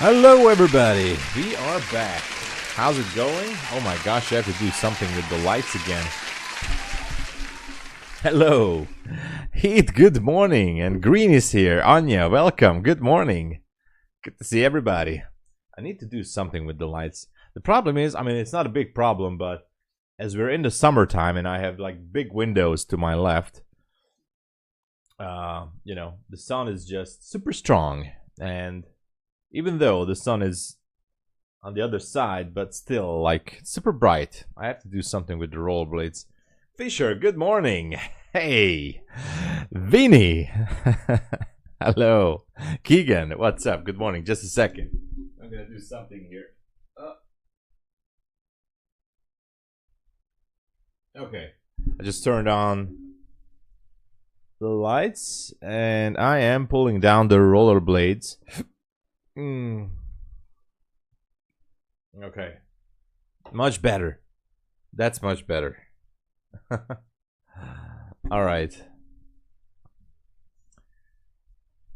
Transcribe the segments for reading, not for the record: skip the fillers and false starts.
Hello everybody, we are back. How's it going? Oh my gosh, I have to do something with the lights again. Hello. Heath, good morning. And Green is here. Anya, welcome. Good morning. Good to see everybody. I need to do something with the lights. The problem is, I mean, it's not a big problem, but as we're in the summertime and I have like big windows to my left, you know, the sun is just super strong. And even though the sun is on the other side, but still like super bright, I have to do something with the rollerblades. Fisher, good morning. Hey, Vinny. Hello. Keegan, what's up? Good morning. Just a second. I'm gonna do something here. Okay. I just turned on the lights and I am pulling down the rollerblades. Okay. Much better. That's much better. All right.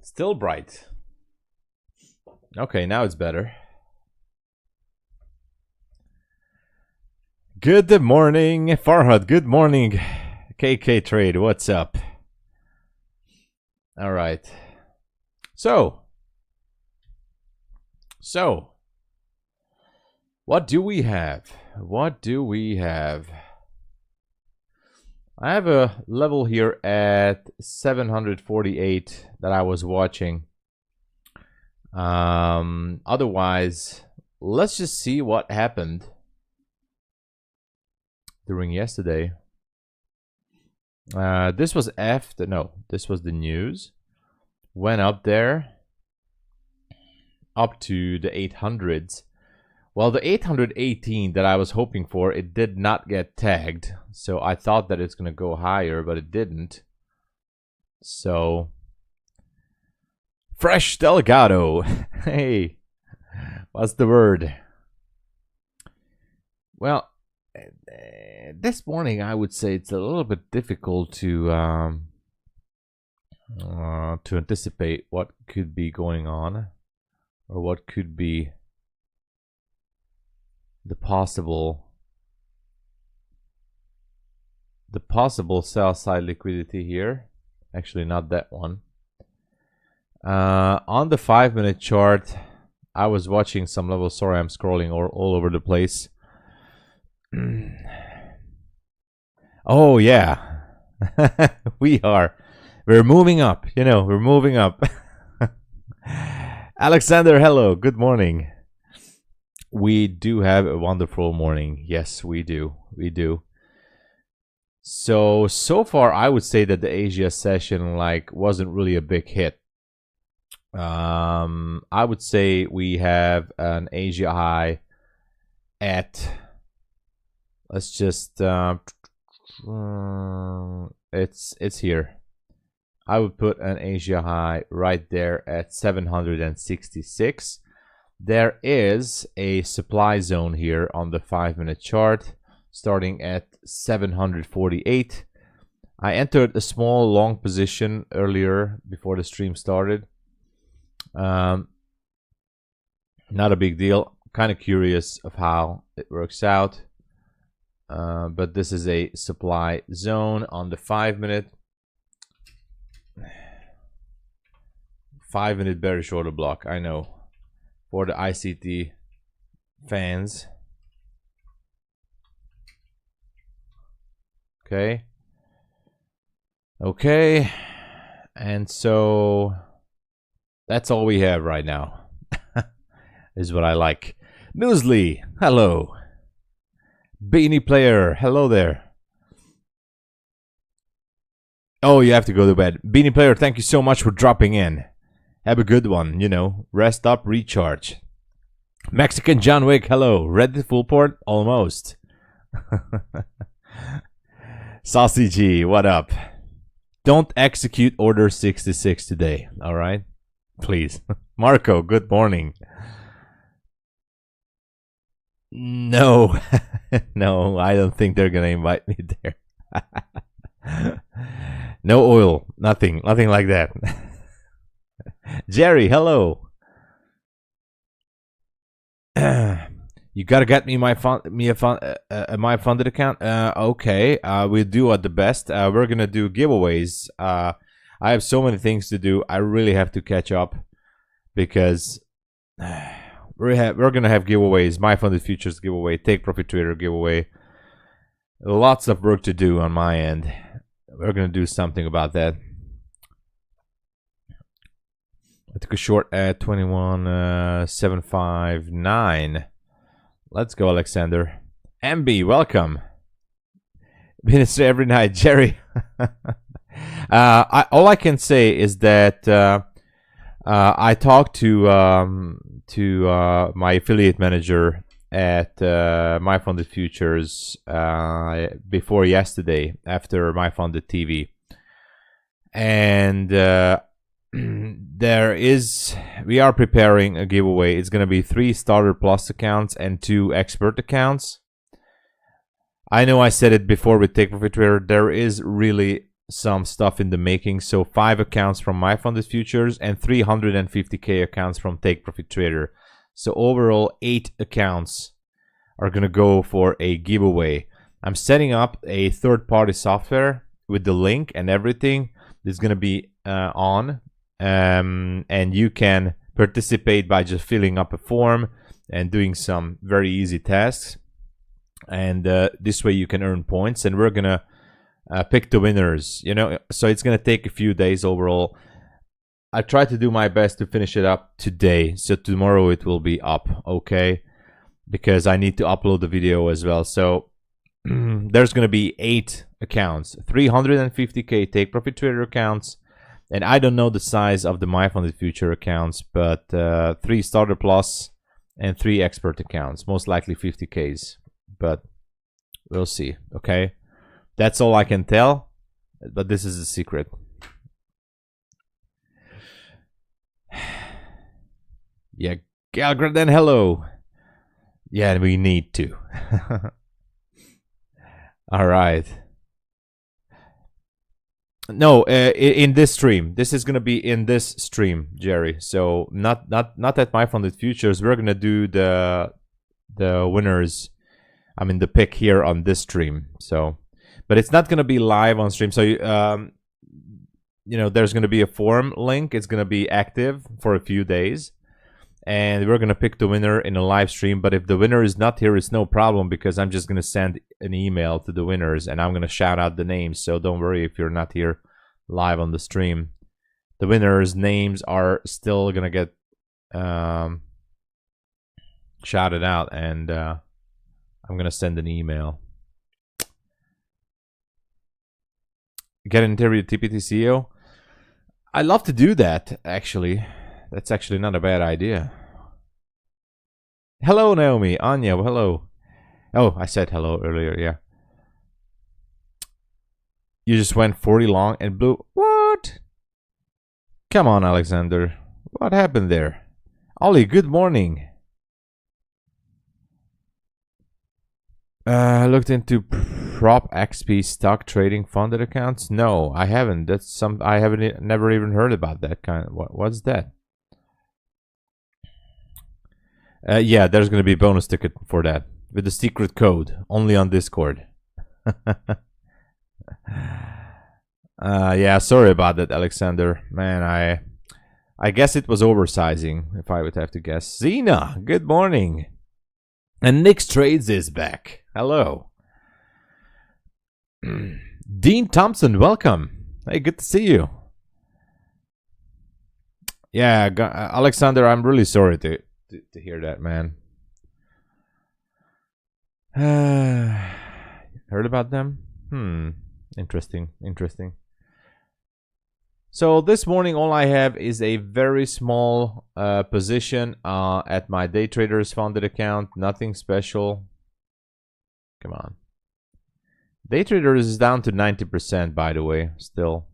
Still bright. Okay, now it's better. Good morning, Farhad. Good morning, KK Trade. What's up? All right. So, what do we have? What do we have? I have a level here at 748 that I was watching. Otherwise, let's just see what happened during yesterday. This was after, no, this was the news. Went up there, up to the 800s. Well, the 818 that I was hoping for, it did not get tagged. So I thought that it's going to go higher, but it didn't. So, fresh Delgado. Hey, what's the word? Well, this morning I would say it's a little bit difficult to anticipate what could be going on, or what could be the possible sell side liquidity here. Actually, not that one. On the 5-minute chart, I was watching some levels. Sorry, I'm scrolling all over the place. Oh yeah. We're moving up, you know, we're moving up. Alexander, hello, good morning. We do have a wonderful morning. Yes, we do. We do. So far, I would say that the Asia session like wasn't really a big hit. I would say we have an Asia high at, let's just it's here. I would put an Asia high right there at 766. There is a supply zone here on the 5-minute chart starting at 748. I entered a small long position earlier before the stream started. Not a big deal. Kind of curious of how it works out. But this is a supply zone on the 5-minute. 5-minute bearish order block, I know. For the ICT fans. Okay. Okay. And so that's all we have right now. Is what I like. Newsly, hello. Beanie Player, hello there. Oh, you have to go to bed. Beanie Player, thank you so much for dropping in. Have a good one, you know, rest up, recharge. Mexican John Wick, hello. Reddit full port? Almost. Saucy G, what up? Don't execute order 66 today, all right? Please. Marco, good morning. No, no, I don't think they're gonna invite me there. No oil, nothing like that. Jerry, hello. You gotta get me my my funded account. Okay, we'll do at the best. We're gonna do giveaways. I have so many things to do. I really have to catch up because we're gonna have giveaways. My funded futures giveaway, take profit trader giveaway. Lots of work to do on my end. We're gonna do something about that. I took a short at 21,759. Let's go, Alexander. MB, welcome. Minister every night, Jerry. All I can say is that I talked to my affiliate manager at MyFundedFutures before yesterday, after MyFunded TV, and we are preparing a giveaway. It's going to be 3 starter plus accounts and 2 expert accounts. I know I said it before with Take Profit Trader. There is really some stuff in the making. So 5 accounts from MyFunded Futures and 350k accounts from Take Profit Trader. So overall 8 accounts are going to go for a giveaway. I'm setting up a third-party software with the link and everything. It's going to be on. And you can participate by just filling up a form and doing some very easy tasks, and this way you can earn points, and we're gonna pick the winners, you know. So it's gonna take a few days overall. I try to do my best to finish it up today, so tomorrow it will be up, okay, because I need to upload the video as well. So there's gonna be 8 accounts, 350k take profit trader accounts. And I don't know the size of the MyFunded Future accounts, but 3 starter plus and 3 expert accounts, most likely 50Ks, but we'll see. Okay, that's all I can tell, but this is a secret. Yeah, Galgraden, hello. Yeah, we need to. All right. No, in this stream. This is gonna be in this stream, Jerry. So not at MyFunded Futures. We're gonna do the winners. I mean the pick here on this stream. So, but it's not gonna be live on stream. So you know, there's gonna be a forum link. It's gonna be active for a few days, and we're gonna pick the winner in a live stream. But if the winner is not here, it's no problem, because I'm just gonna send an email to the winners and I'm gonna shout out the names. So don't worry if you're not here live on the stream. The winners' names are still gonna get shouted out, and I'm gonna send an email. Get an interview with TPT CEO. I love to do that, actually. That's actually not a bad idea. Hello, Naomi. Anya, hello. Oh, I said hello earlier, yeah. You just went 40 long and blue. What? Come on, Alexander. What happened there? Ollie, good morning. Looked into Prop XP stock trading funded accounts? No, I haven't. That's I haven't never even heard about that kind. What's that? Yeah, there's gonna be a bonus ticket for that with the secret code only on Discord. Yeah, sorry about that, Alexander. Man, I guess it was oversizing, if I would have to guess. Zena, good morning. And Nick's Trades is back. Hello. Dean Thompson, welcome. Hey, good to see you. Yeah, Alexander, I'm really sorry to hear that, man. Heard about them? Interesting. So this morning, all I have is a very small position at my DayTraders funded account. Nothing special. Come on. DayTraders is down to 90%, by the way, still.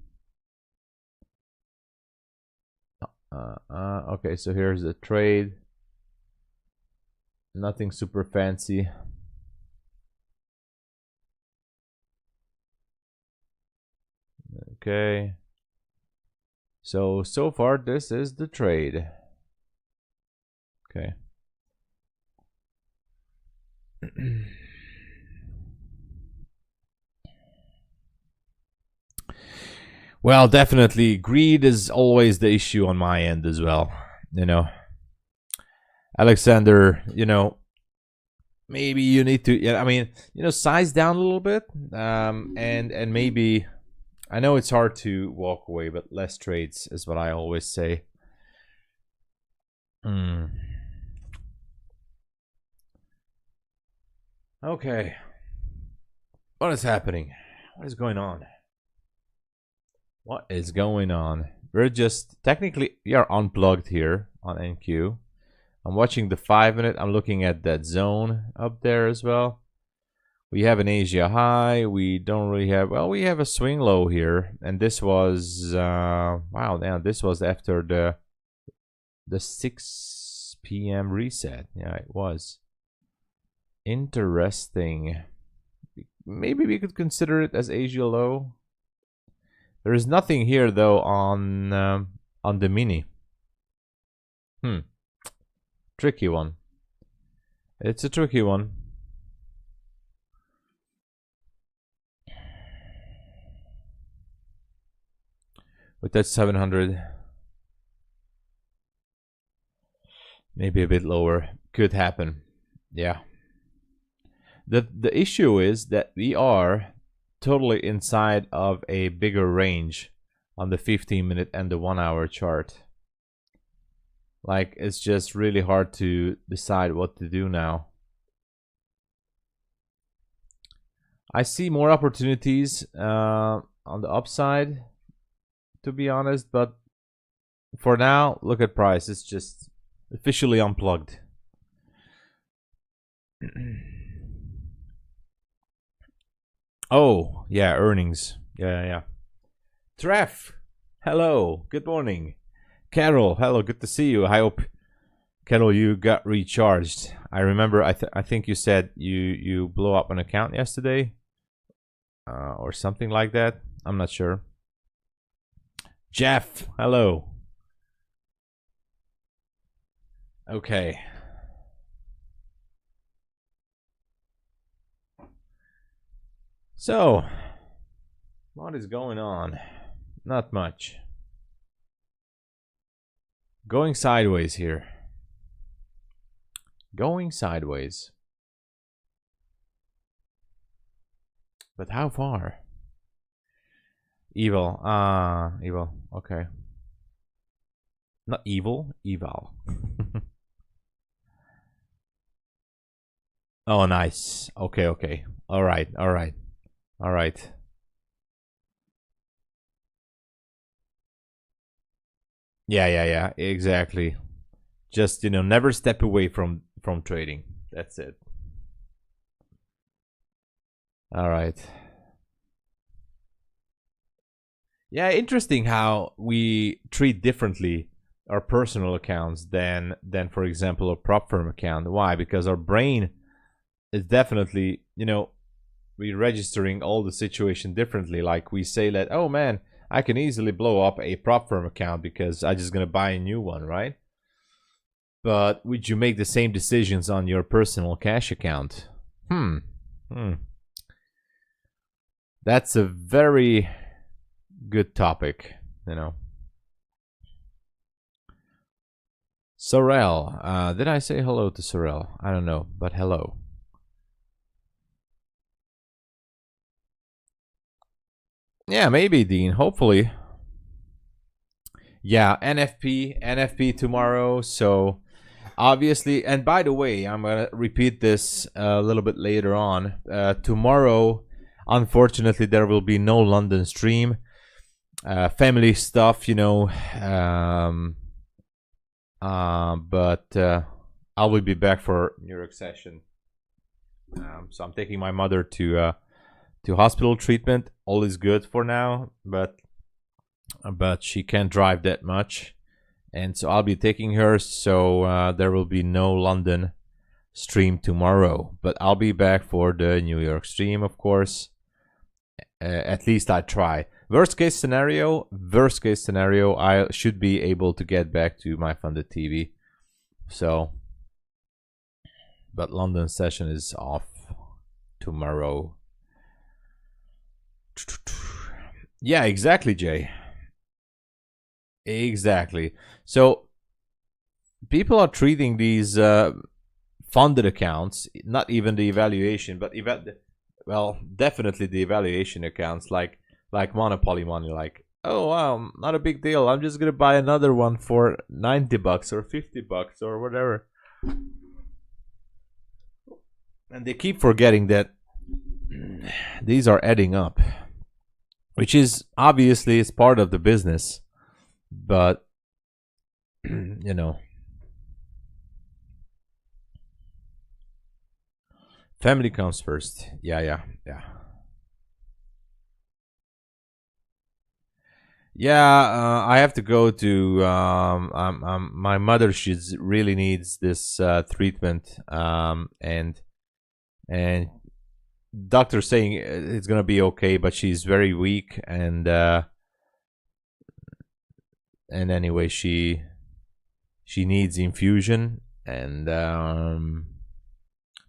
Okay, so here's the trade. Nothing super fancy. Okay. So far, this is the trade. Okay. Well, definitely greed is always the issue on my end as well. You know, Alexander, you know, maybe you need to, yeah, I mean, you know, size down a little bit, and maybe, I know it's hard to walk away, but less trades is what I always say. Okay, what is happening? What is going on? What is going on? We're just technically, we are unplugged here on NQ. I'm watching the 5 minute. I'm looking at that zone up there as well. We have an Asia high. We don't really have, well, we have a swing low here, and this was wow, now this was after the 6 p.m. reset. Yeah, it was interesting. Maybe we could consider it as Asia low. There is nothing here though on the mini. Tricky one. It's a tricky one. With that 700, maybe a bit lower, could happen. Yeah. The issue is that we are totally inside of a bigger range on the 15 minute and the 1 hour chart. Like, it's just really hard to decide what to do now. I see more opportunities on the upside, to be honest, but for now, look at price. It's just officially unplugged. Oh, yeah, earnings. Yeah. Treff, hello, good morning. Carol, hello, good to see you. I hope, Carol, you got recharged. I remember, I think you said you blew up an account yesterday, or something like that. I'm not sure. Jeff, hello. Okay. So, what is going on? Not much. Going sideways here. Going sideways. But how far? Evil. Evil. Okay. Not evil, eval. Oh, nice. Okay. All right. Yeah, exactly. Just, you know, never step away from trading. That's it. All right. Yeah, interesting how we treat differently our personal accounts than for example a prop firm account. Why? Because our brain is definitely, you know, we're registering all the situation differently. Like we say that, oh man, I can easily blow up a prop firm account because I'm just gonna buy a new one, right? But would you make the same decisions on your personal cash account? That's a very good topic, you know. Sorel, did I say hello to Sorel? I don't know, but hello. Yeah, maybe, Dean, hopefully. Yeah, NFP tomorrow, so obviously, and by the way, I'm gonna repeat this a little bit later on. Tomorrow, unfortunately, there will be no London stream. Family stuff, you know, but I will be back for New York session. So I'm taking my mother to hospital treatment. All is good for now, but she can't drive that much, and so I'll be taking her. So there will be no London stream tomorrow, but I'll be back for the New York stream, of course. At least I try. Worst case scenario, I should be able to get back to my funded TV. So But London session is off tomorrow. Yeah, exactly, Jay. Exactly. So people are treating these funded accounts, not even the evaluation, but well, definitely the evaluation accounts, like Monopoly money, like, oh wow, not a big deal. I'm just gonna buy another one for $90 or $50 or whatever. And they keep forgetting that these are adding up, which is obviously is part of the business, but you know, family comes first. Yeah. I have to go to my mother. She really needs this treatment, and doctor saying it's gonna be okay, but she's very weak, and anyway, she needs infusion, and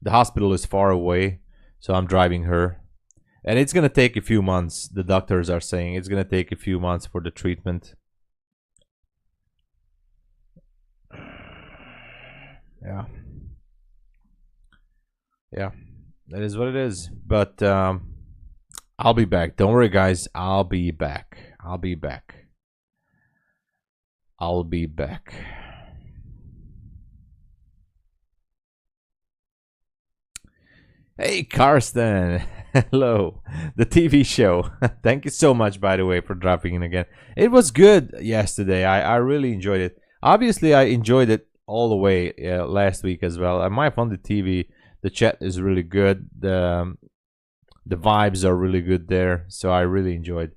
the hospital is far away, so I'm driving her. And it's going to take a few months. The doctors are saying it's going to take a few months for the treatment. Yeah. That is what it is. But I'll be back. Don't worry, guys. I'll be back. Hey, Karsten. Hello. The TV show. Thank you so much, by the way, for dropping in again. It was good yesterday. I really enjoyed it. Obviously, I enjoyed it all the way last week as well. My Funded TV, the chat is really good. The vibes are really good there. So I really enjoyed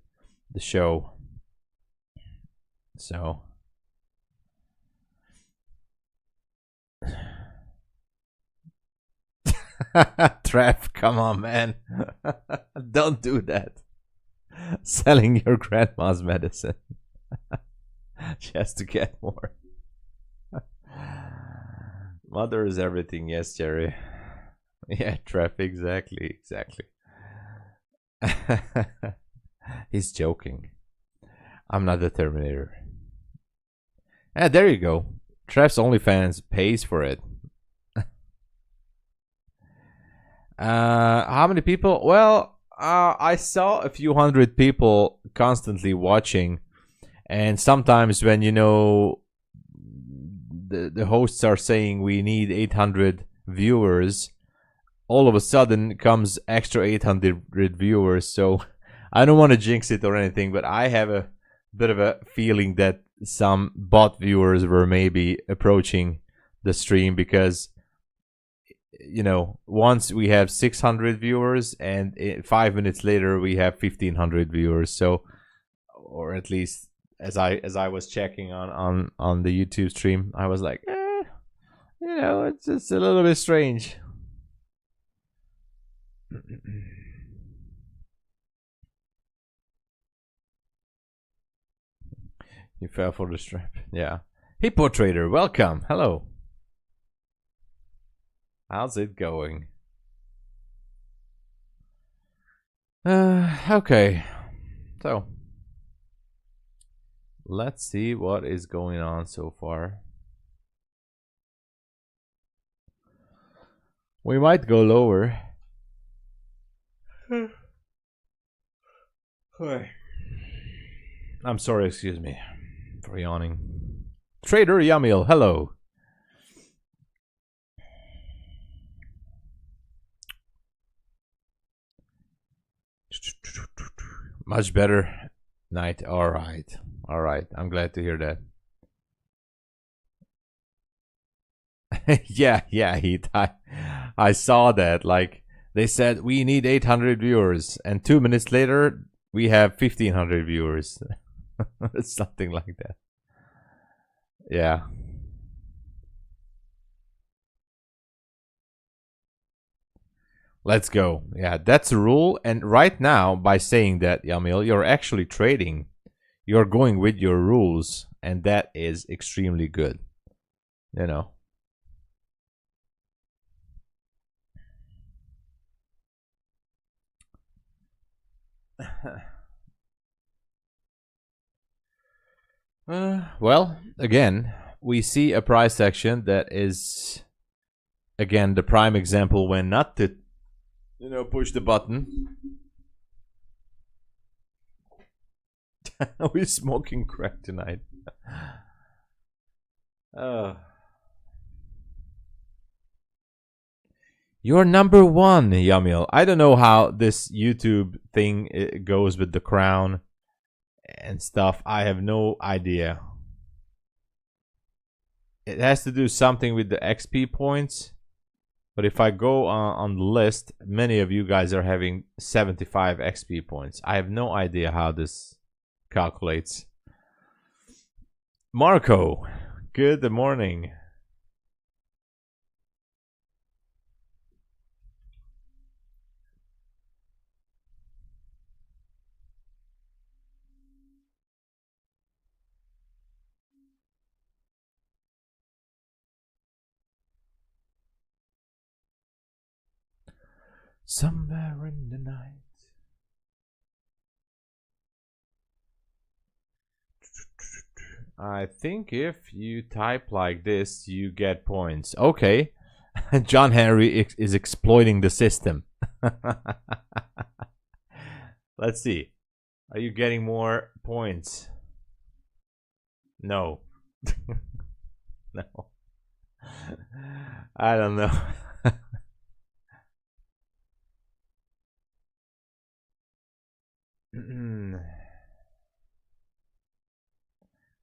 the show. So... Trev, come on, man. Don't do that. Selling your grandma's medicine just to get more. Mother is everything. Yes, Jerry. Yeah, Trev, exactly. He's joking. I'm not the Terminator. Yeah, there you go. Trev's OnlyFans pays for it. How many people? Well, I saw a few hundred people constantly watching, and sometimes when the hosts are saying we need 800 viewers, all of a sudden comes extra 800 viewers. So I don't want to jinx it or anything, but I have a bit of a feeling that some bot viewers were maybe approaching the stream, because once we have 600 viewers and 5 minutes later we have 1500 viewers. So, or at least as I was checking on the YouTube stream, I was like, it's a little bit strange. You fell for the trap. Yeah. Hippo Trader, welcome. Hello. How's it going? Okay. So, let's see what is going on so far. We might go lower. I'm sorry, excuse me for yawning. Trader Yamil, hello. Much better night. All right. I'm glad to hear that. yeah, Heath. I saw that. Like, they said we need 800 viewers, and 2 minutes later we have 1500 viewers. Something like that. Yeah. Let's go. Yeah, that's the rule. And right now, by saying that, Yamil, you're actually trading. You're going with your rules, and that is extremely good. Well, again, we see a price action that is, again, the prime example when not to, push the button. We're smoking crack tonight. You're number one, Yamil. I don't know how this YouTube thing goes with the crown and stuff. I have no idea. It has to do something with the XP points. But if I go on the list, many of you guys are having 75 XP points. I have no idea how this calculates. Marco, good morning. Somewhere in the night. I think if you type like this, you get points. Okay. John Henry is exploiting the system. Let's see. Are you getting more points? No. No. I don't know.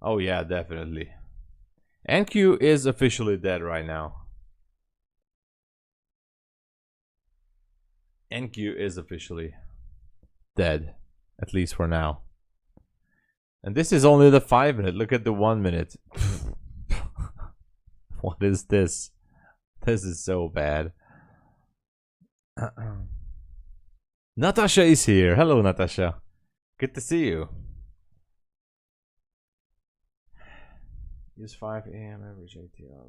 Oh yeah, definitely. NQ is officially dead right now. NQ is officially dead, at least for now. And this is only the 5 minute. Look at the 1 minute. What is this? This is so bad. Natasha is here. Hello, Natasha. Good to see you. Use 5 AM average ATR.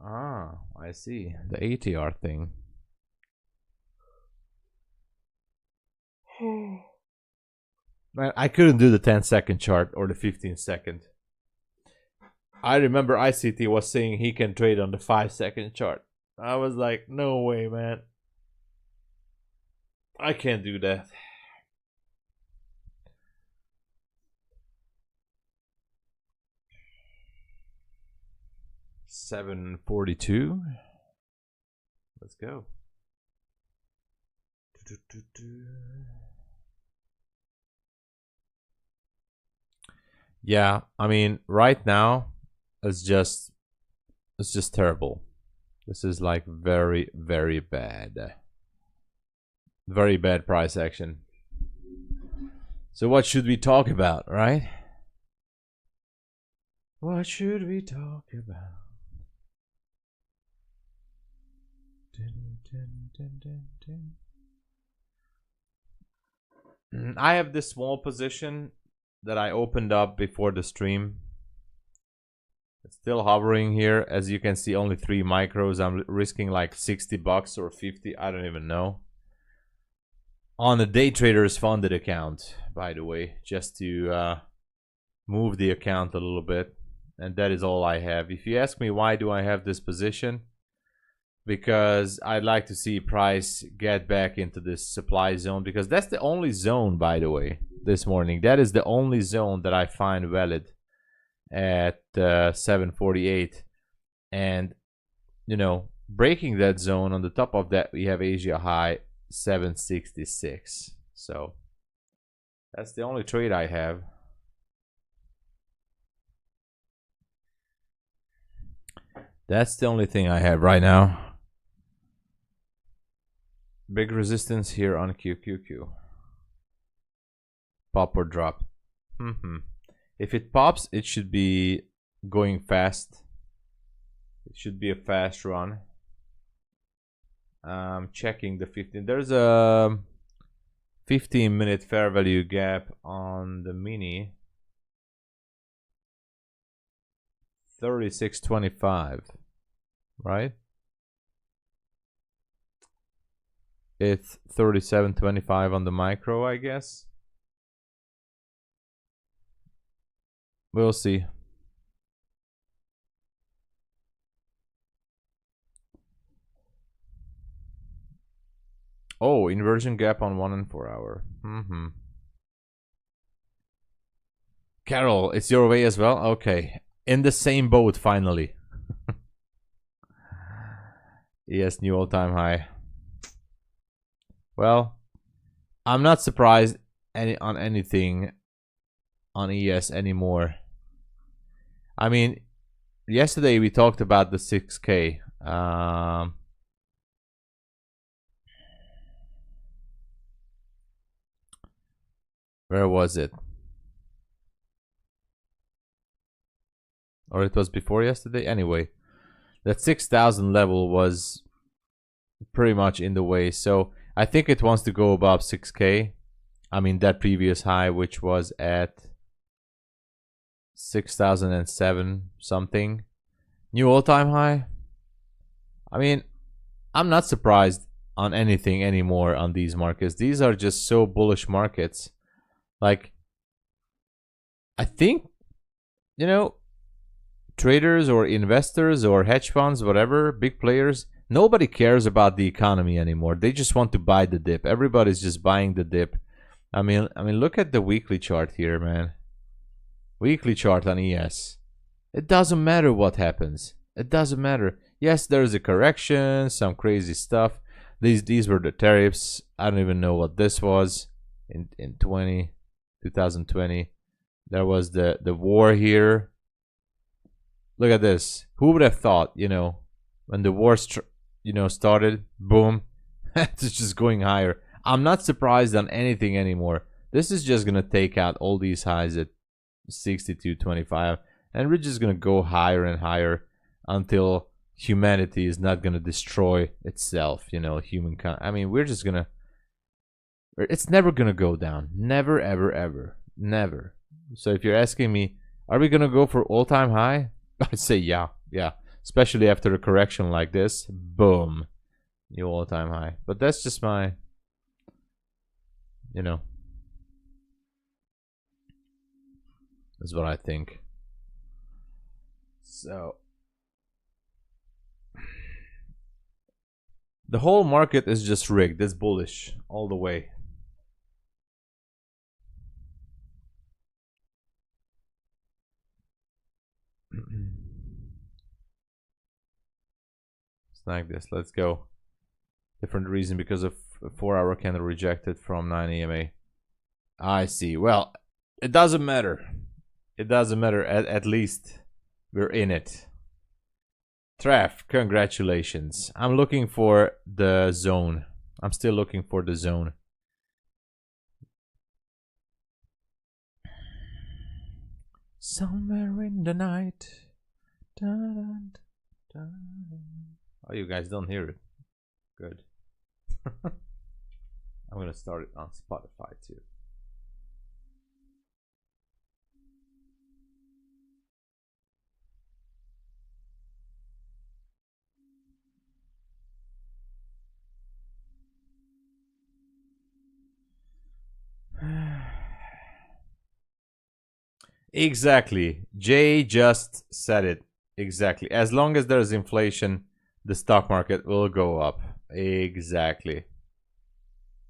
Ah, I see. The ATR thing. Man, I couldn't do the 10-second chart or the 15-second. I remember ICT was saying he can trade on the 5-second chart. I was like, no way, man. I can't do that. $7.42. Let's go. Yeah, I mean, right now it's just terrible. This is like very, very bad. Very bad price action. So what should we talk about, right? What should we talk about? I have this small position that I opened up before the stream. It's still hovering here. As you can see, only 3 micros. I'm risking like $60 or 50. I don't even know. On the DAYTRADERS funded account, by the way, just to move the account a little bit. And that is all I have. If you ask me why do I have this position, because I'd like to see price get back into this supply zone, because that's the only zone, by the way, this morning. That is the only zone that I find valid at 748. And, you know, breaking that zone, on the top of that, we have Asia high 766. So that's the only trade I have. That's the only thing I have right now. Big resistance here on QQQ. Pop or drop. If it pops, it should be going fast. It should be a fast run. Checking the 15. There's a 15-minute fair value gap on the mini. 36.25, right? It's 37.25 on the micro, I guess. We'll see. Oh, inversion gap on 1 and 4 hour. Carol, it's your way as well? Okay. In the same boat, finally. Yes, new all-time high. Well, I'm not surprised on anything on ES anymore. I mean, yesterday we talked about the 6K. Where was it? Or it was before yesterday? Anyway, that 6,000 level was pretty much in the way. So I think it wants to go above 6K. I mean, that previous high, which was at 6,007 something. New all-time high. I mean, I'm not surprised on anything anymore on these markets. These are just so bullish markets. Like, I think, you know, traders or investors or hedge funds, whatever, big players, nobody cares about the economy anymore. They just want to buy the dip. Everybody's just buying the dip. I mean, look at the weekly chart here, man. Weekly chart on ES. It doesn't matter what happens. It doesn't matter. Yes, there's a correction, some crazy stuff. These were the tariffs. I don't even know what this was in 2020. There was the war here. Look at this. Who would have thought, you know, when the war started, boom, it's just going higher. I'm not surprised on anything anymore. This is just gonna take out all these highs at 62.25, and we're just gonna go higher and higher until humanity is not gonna destroy itself. You know, humankind. I mean, we're just gonna. It's never gonna go down. Never, ever, ever, never. So if you're asking me, are we gonna go for all-time high? I'd say yeah. Especially after a correction like this, boom, new all-time high. But that's just my, you know, that's what I think. So the whole market is just rigged. It's bullish all the way. Like this, let's go. Different reason, because of a 4-hour candle rejected from 9 EMA. I see. Well, it doesn't matter. It doesn't matter. At least we're in it. Traf, congratulations. I'm looking for the zone. I'm still looking for the zone. Somewhere in the night. Dun, dun, dun. Oh, you guys don't hear it. Good. I'm gonna start it on Spotify too. Exactly. Jay just said it. Exactly. As long as there's inflation, the stock market will go up. Exactly.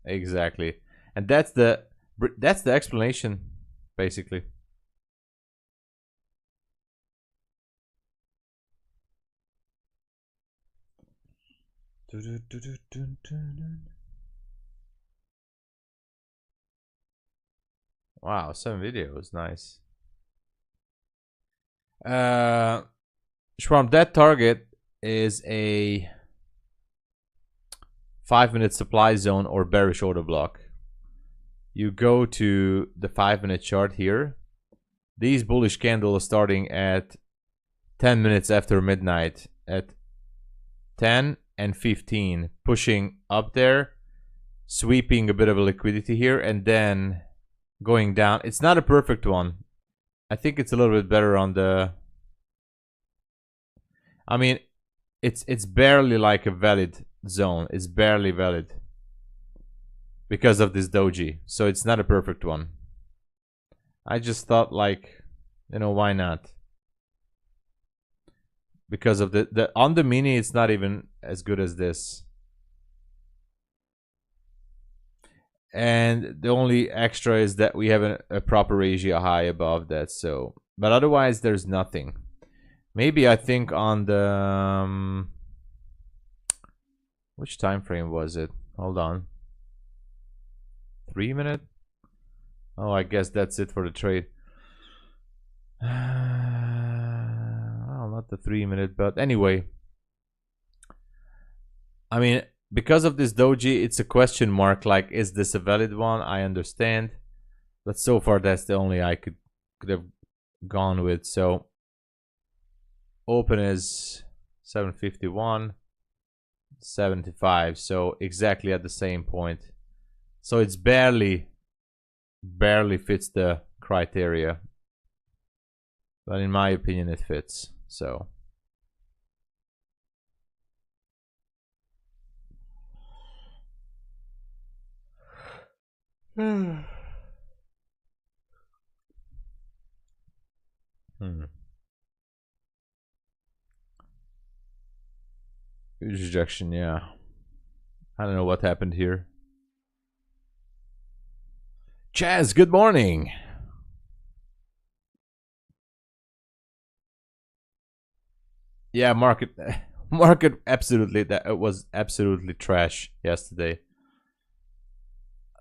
And that's the explanation, basically. Wow, 7 videos, nice. Schwarm, that target is a 5-minute supply zone or bearish order block. You go to the 5-minute chart here. These bullish candles starting at 10 minutes after midnight at 10 and 15, pushing up there, sweeping a bit of a liquidity here, and then going down. It's not a perfect one. I think it's a little bit better on the, I mean, it's barely like a valid zone. It's barely valid. because of this doji. So it's not a perfect one. I just thought, like, you know, why not? Because of the on the mini, it's not even as good as this. And the only extra is that we have a proper Asia high above that. So, but otherwise, there's nothing. Maybe I think on the which time frame was it? Hold on. 3 minute. Oh, I guess that's it for the trade. Well, not the 3 minute, but anyway. I mean, because of this doji, it's a question mark. Like, is this a valid one? I understand, but so far that's the only I could have gone with. So open is 751, 75. So exactly at the same point. So it's barely fits the criteria, but in my opinion, it fits. So. Huge rejection, yeah. I don't know what happened here. Chaz, good morning. Yeah, market absolutely, that it was absolutely trash yesterday.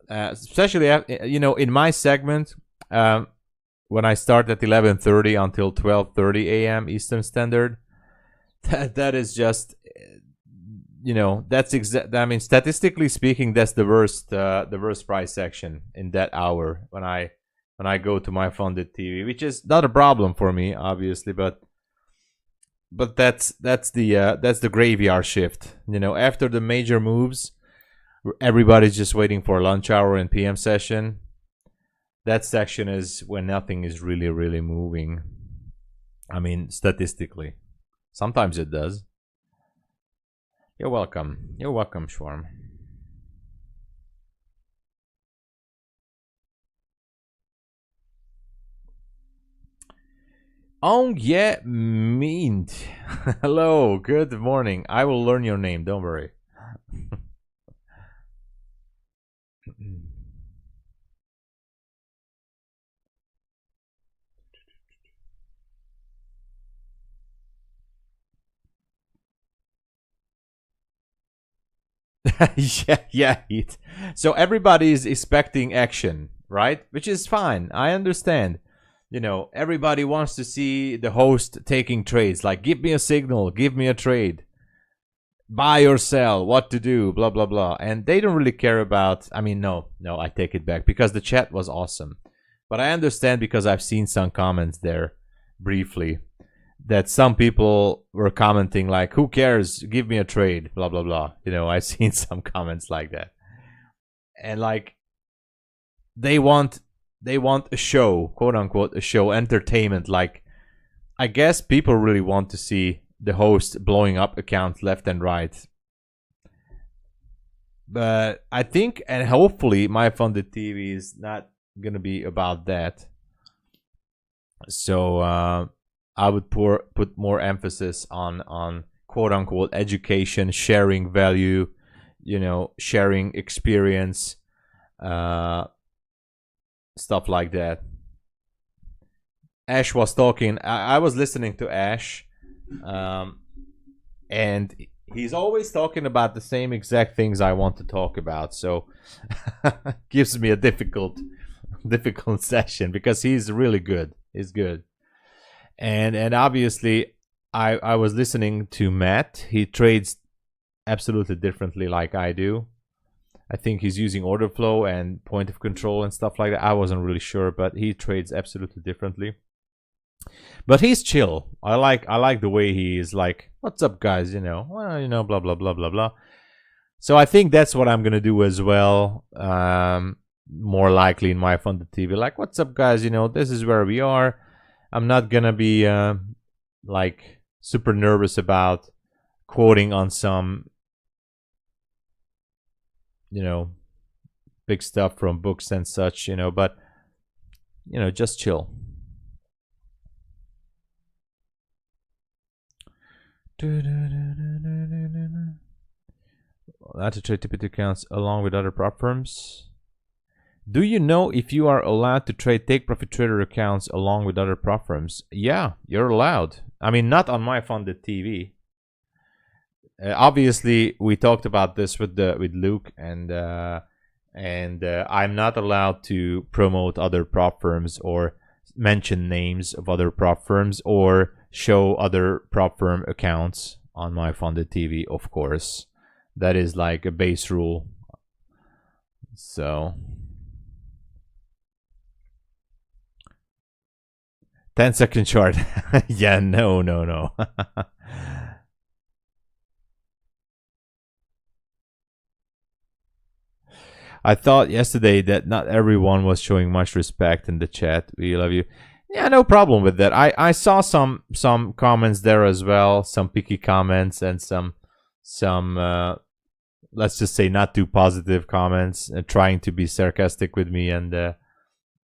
Especially, you know, in my segment, when I start at 11:30 until 12:30 a.m. Eastern Standard, that is just, you know, that's exact. I mean, statistically speaking, that's the worst price section in that hour when I go to my funded TV, which is not a problem for me, obviously, but that's the graveyard shift. You know, after the major moves, everybody's just waiting for lunch hour and PM session. That section is when nothing is really moving. I mean, statistically. Sometimes it does. You're welcome. You're welcome, Schwarm. Oh yeah, Mint. Hello, good morning. I will learn your name, don't worry. yeah. So everybody is expecting action, right? Which is fine. I understand. You know, everybody wants to see the host taking trades. Like, give me a signal, give me a trade, buy or sell, what to do, blah blah blah. And they don't really care about. I mean, no, I take it back because the chat was awesome. But I understand because I've seen some comments there briefly that some people were commenting like, who cares, give me a trade, blah blah blah. You know, I've seen some comments like that. And like, they want a show, quote unquote, a show, entertainment. Like, I guess people really want to see the host blowing up accounts left and right. But I think, and hopefully my funded TV is not gonna be about that. So I would put more emphasis on quote unquote education, sharing value, you know, sharing experience, stuff like that. Ash was talking. I was listening to Ash, and he's always talking about the same exact things I want to talk about. So gives me a difficult session because he's really good. He's good. And obviously I was listening to Matt. He trades absolutely differently like I do. I think he's using order flow and point of control and stuff like that. I wasn't really sure, but he trades absolutely differently. But he's chill. I like the way he is like, what's up guys, you know, well, you know, blah blah blah blah blah. So I think that's what I'm gonna do as well. More likely in my funded TV, like, what's up guys, you know, this is where we are. I'm not gonna be like super nervous about quoting on some, you know, big stuff from books and such, you know, but you know, just chill. Not to trade TP2 accounts along with other prop firms. Do you know if you are allowed to trade take profit trader accounts along with other prop firms? Yeah, you're allowed. I mean, not on MyFunded TV. Obviously, we talked about this with Luke, and I'm not allowed to promote other prop firms or mention names of other prop firms or show other prop firm accounts on MyFunded TV. Of course, that is like a base rule. So 10-second chart. Yeah, no. I thought yesterday that not everyone was showing much respect in the chat. We love you. Yeah, no problem with that. I saw some comments there as well, some picky comments and some let's just say not too positive comments, trying to be sarcastic with me and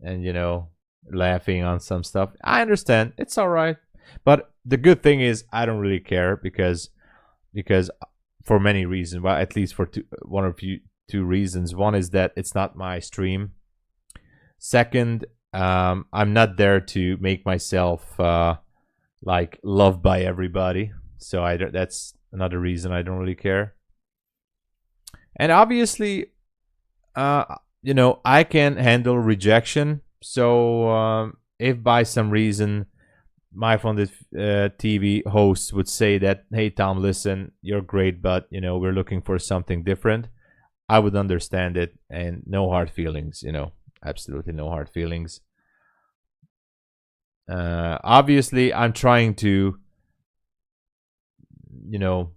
you know, laughing on some stuff. I understand. It's all right. But the good thing is I don't really care because for many reasons, well, at least for two reasons. One is that it's not my stream. Second, I'm not there to make myself like loved by everybody. So that's another reason I don't really care. And obviously, you know, I can handle rejection. So if by some reason MyFunded TV hosts would say that, hey Tom, listen, you're great, but you know, we're looking for something different, I would understand it, and no hard feelings, you know, absolutely no hard feelings. Obviously, I'm trying to, you know,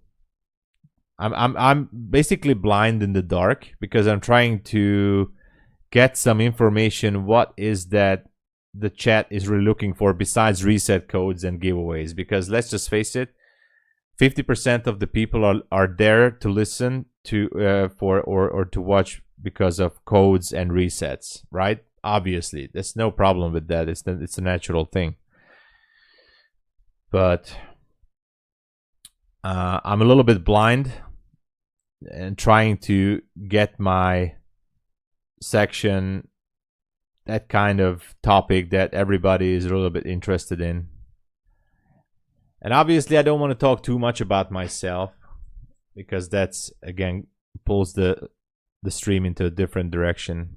I'm basically blind in the dark because I'm trying to get some information. What is that the chat is really looking for besides reset codes and giveaways? Because let's just face it, 50% of the people are there to listen to or to watch because of codes and resets, right? Obviously, there's no problem with that. It's a natural thing. But I'm a little bit blind and trying to get my section that kind of topic that everybody is a little bit interested in. And obviously I don't want to talk too much about myself because that's, again, pulls the stream into a different direction.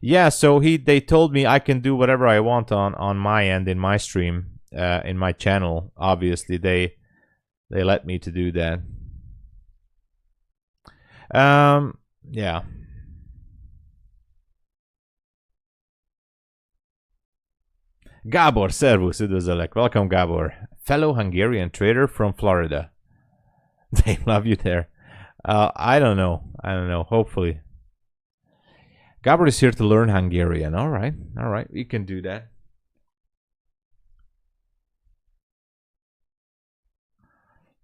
Yeah, so they told me I can do whatever I want on my end in my stream, in my channel. Obviously they let me to do that. Yeah. Gabor, servus, üdvözöllek. Welcome, Gabor. Fellow Hungarian trader from Florida. They love you there. I don't know. Hopefully. Gabor is here to learn Hungarian. All right. We can do that.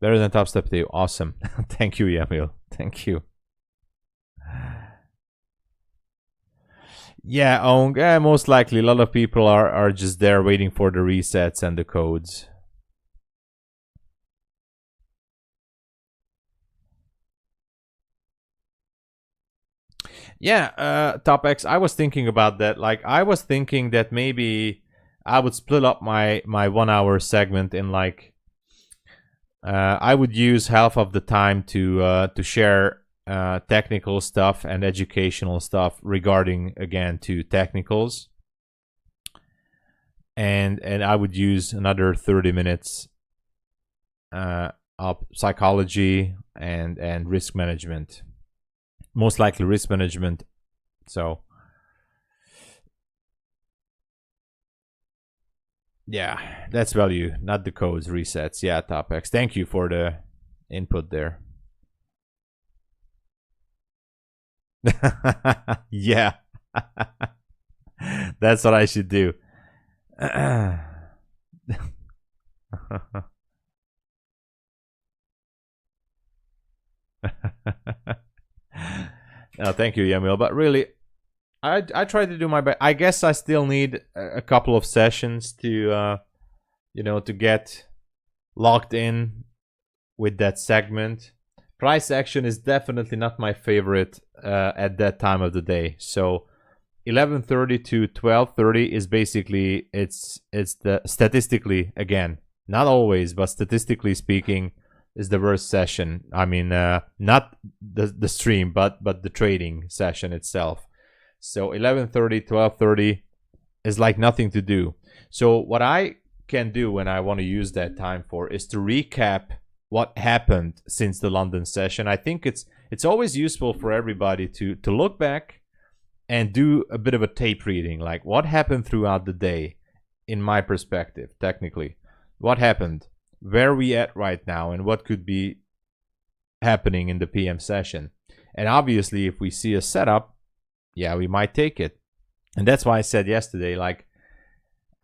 Better than Top Step 2. Awesome. Thank you, Yamil. Thank you. Yeah, most likely a lot of people are just there waiting for the resets and the codes. Yeah, Top X, I was thinking about that. Like, I was thinking that maybe I would split up my 1 hour segment in like I would use half of the time to share technical stuff and educational stuff regarding, again, to technicals, and I would use another 30 minutes of psychology and risk management, most likely risk management. So yeah, that's value, not the codes, resets. Yeah, TopX, thank you for the input there. Yeah. That's what I should do. No, thank you, Yamil. But really, I try to do my best. I guess I still need a couple of sessions to to get locked in with that segment. Price action is definitely not my favorite at that time of the day. So 11:30 to 12:30 is basically it's the statistically, again, not always, but statistically speaking, is the worst session. I mean, not the stream, but the trading session itself. So 11:30, 12:30 is like nothing to do. So what I can do when I want to use that time for is to recap what happened since the London session. I think it's always useful for everybody to look back and do a bit of a tape reading, like what happened throughout the day, in my perspective, technically. What happened? Where are we at right now? And what could be happening in the PM session? And obviously, if we see a setup, yeah, we might take it. And that's why I said yesterday, like,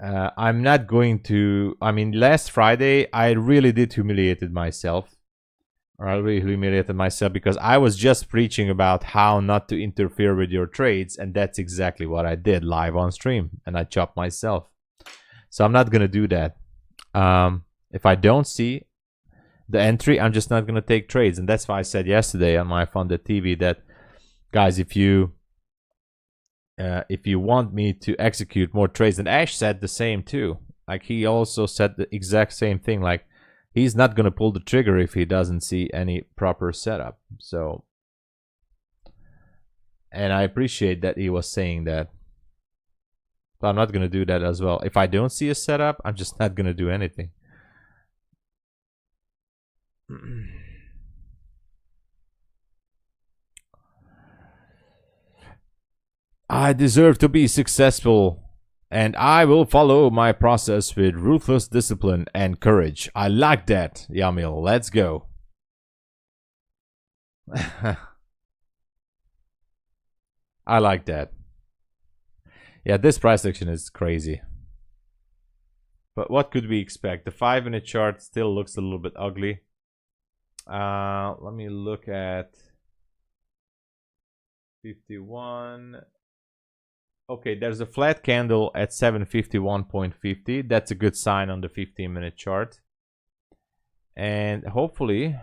I'm not going to, I mean, last Friday, I really did humiliated myself. Or I really humiliated myself because I was just preaching about how not to interfere with your trades. And that's exactly what I did live on stream. And I chopped myself. So I'm not going to do that. If I don't see the entry, I'm just not going to take trades. And that's why I said yesterday on my Funded TV that, guys, if you want me to execute more trades, and Ash said the same too. Like, he also said the exact same thing. Like, he's not going to pull the trigger if he doesn't see any proper setup. So, and I appreciate that he was saying that. But I'm not going to do that as well. If I don't see a setup, I'm just not going to do anything. I deserve to be successful, and I will follow my process with ruthless discipline and courage. I like that, Yamil. Let's go. I like that. Yeah, this price action is crazy. But what could we expect? The 5-minute chart still looks a little bit ugly. Let me look at 51. Okay, there's a flat candle at 751.50. That's a good sign on the 15-minute chart. And hopefully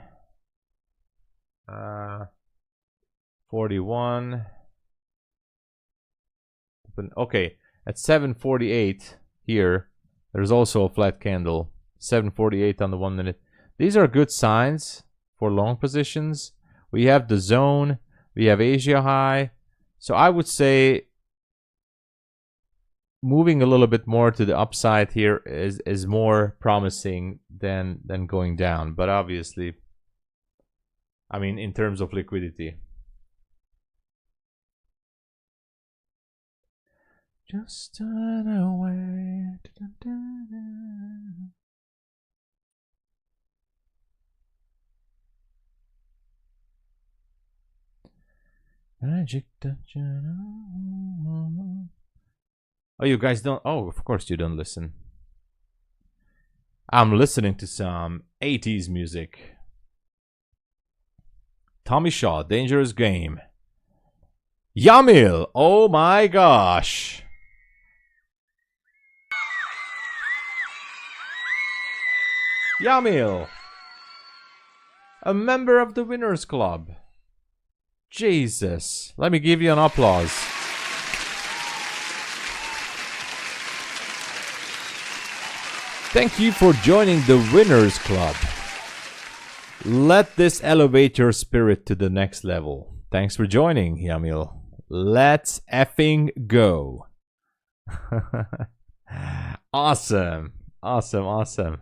41. Okay, at 748 here, there's also a flat candle. 748 on the 1 minute. These are good signs for long positions. We have the zone. We have Asia high. So I would say moving a little bit more to the upside here is more promising than going down. But obviously, I mean, in terms of liquidity. Just turn away. Magic touch. Oh, you guys don't? Oh, of course you don't listen. I'm listening to some 80s music. Tommy Shaw, Dangerous Game. Yamil, oh my gosh. Yamil, a member of the Winners Club. Jesus, let me give you an applause. Thank you for joining the Winners Club. Let this elevate your spirit to the next level. Thanks for joining, Yamil. Let's effing go. Awesome. Awesome, awesome.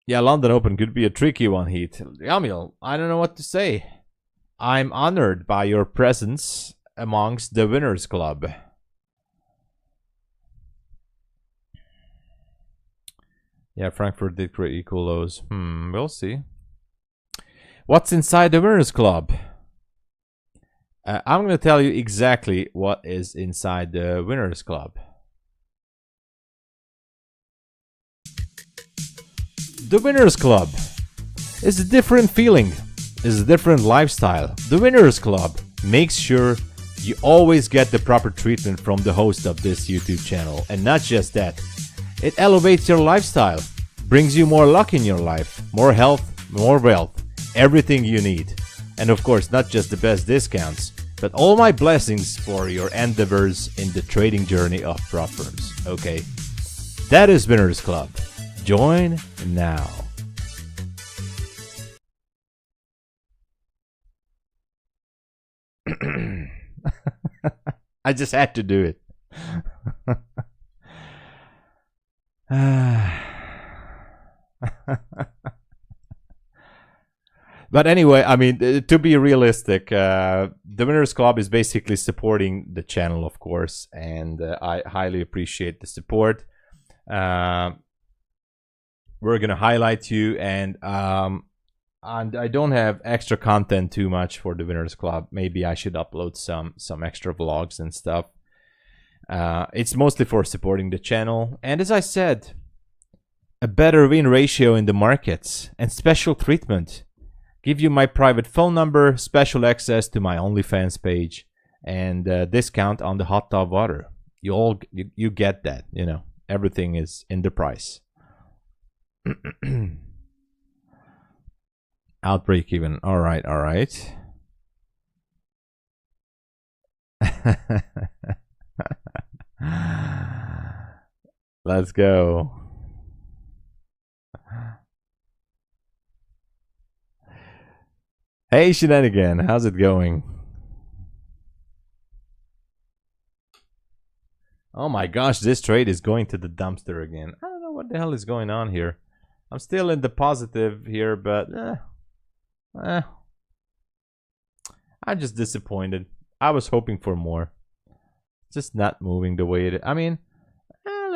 Yeah, London Open could be a tricky one, Heath. Yamil, I don't know what to say. I'm honored by your presence amongst the Winners Club. Yeah, Frankfurt did create equal lows. We'll see. What's inside the Winners Club? I'm going to tell you exactly what is inside the Winners Club. The Winners Club It's a different feeling. It's a different lifestyle. The Winners Club makes sure you always get the proper treatment from the host of this YouTube channel. And not just that, it elevates your lifestyle, brings you more luck in your life, more health, more wealth, everything you need. And of course, not just the best discounts, but all my blessings for your endeavors in the trading journey of prop firms. Okay, that is Winners Club. Join now. I just had to do it. But anyway, I mean, to be realistic, the Winners Club is basically supporting the channel, of course, and I highly appreciate the support. We're gonna highlight you, and I don't have extra content too much for the Winners Club. Maybe I should upload some extra vlogs and stuff. It's mostly for supporting the channel, and as I said, a better win ratio in the markets and special treatment. Give you my private phone number, special access to my OnlyFans page, and discount on the hot tub water. You get that, you know. Everything is in the price. Outbreak even. All right, all right. Let's go. Hey, Shenanigan, how's it going? Oh my gosh, this trade is going to the dumpster again. I don't know what the hell is going on here. I'm still in the positive here, but I'm just disappointed. I was hoping for more. It's just not moving the way it. I mean,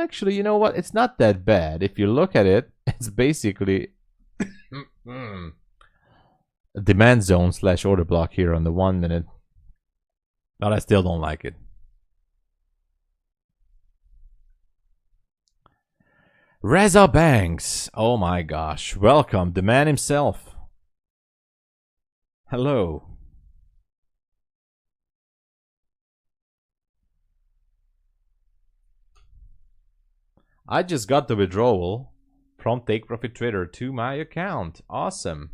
actually, you know what? It's not that bad. If you look at it, it's basically a demand zone / order block here on the 1 minute. But I still don't like it. Reza Banks. Oh my gosh. Welcome, the man himself. Hello. I just got the withdrawal from Take Profit Trader to my account. Awesome.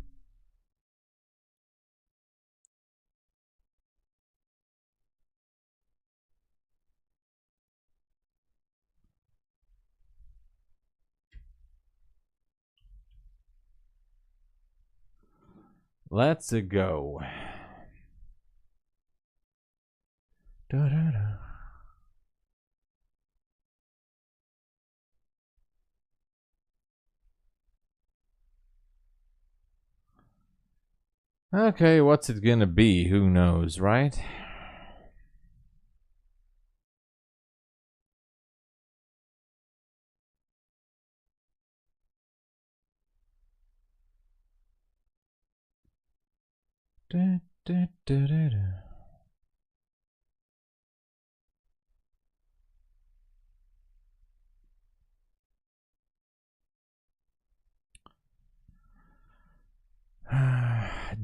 Let's go. Da, da, da. Okay, what's it gonna be? Who knows, right? Da, da, da, da, da.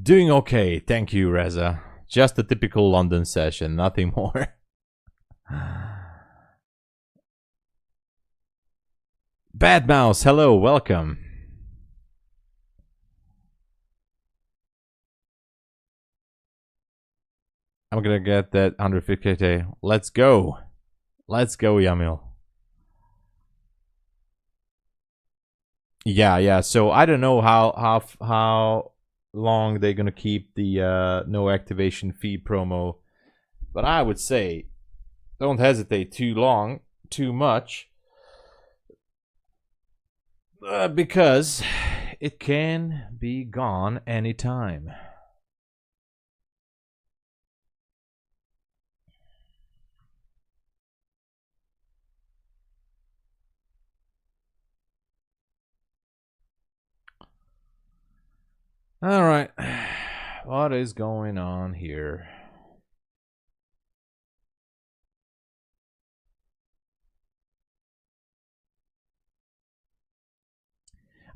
Doing okay, thank you, Reza. Just a typical London session, nothing more. Bad Mouse, hello, welcome. I'm gonna get that 150k. Let's go. Let's go, Yamil. Yeah. So I don't know how long they're gonna keep the no activation fee promo, but I would say don't hesitate too long, too much, because it can be gone anytime. All right, what is going on here?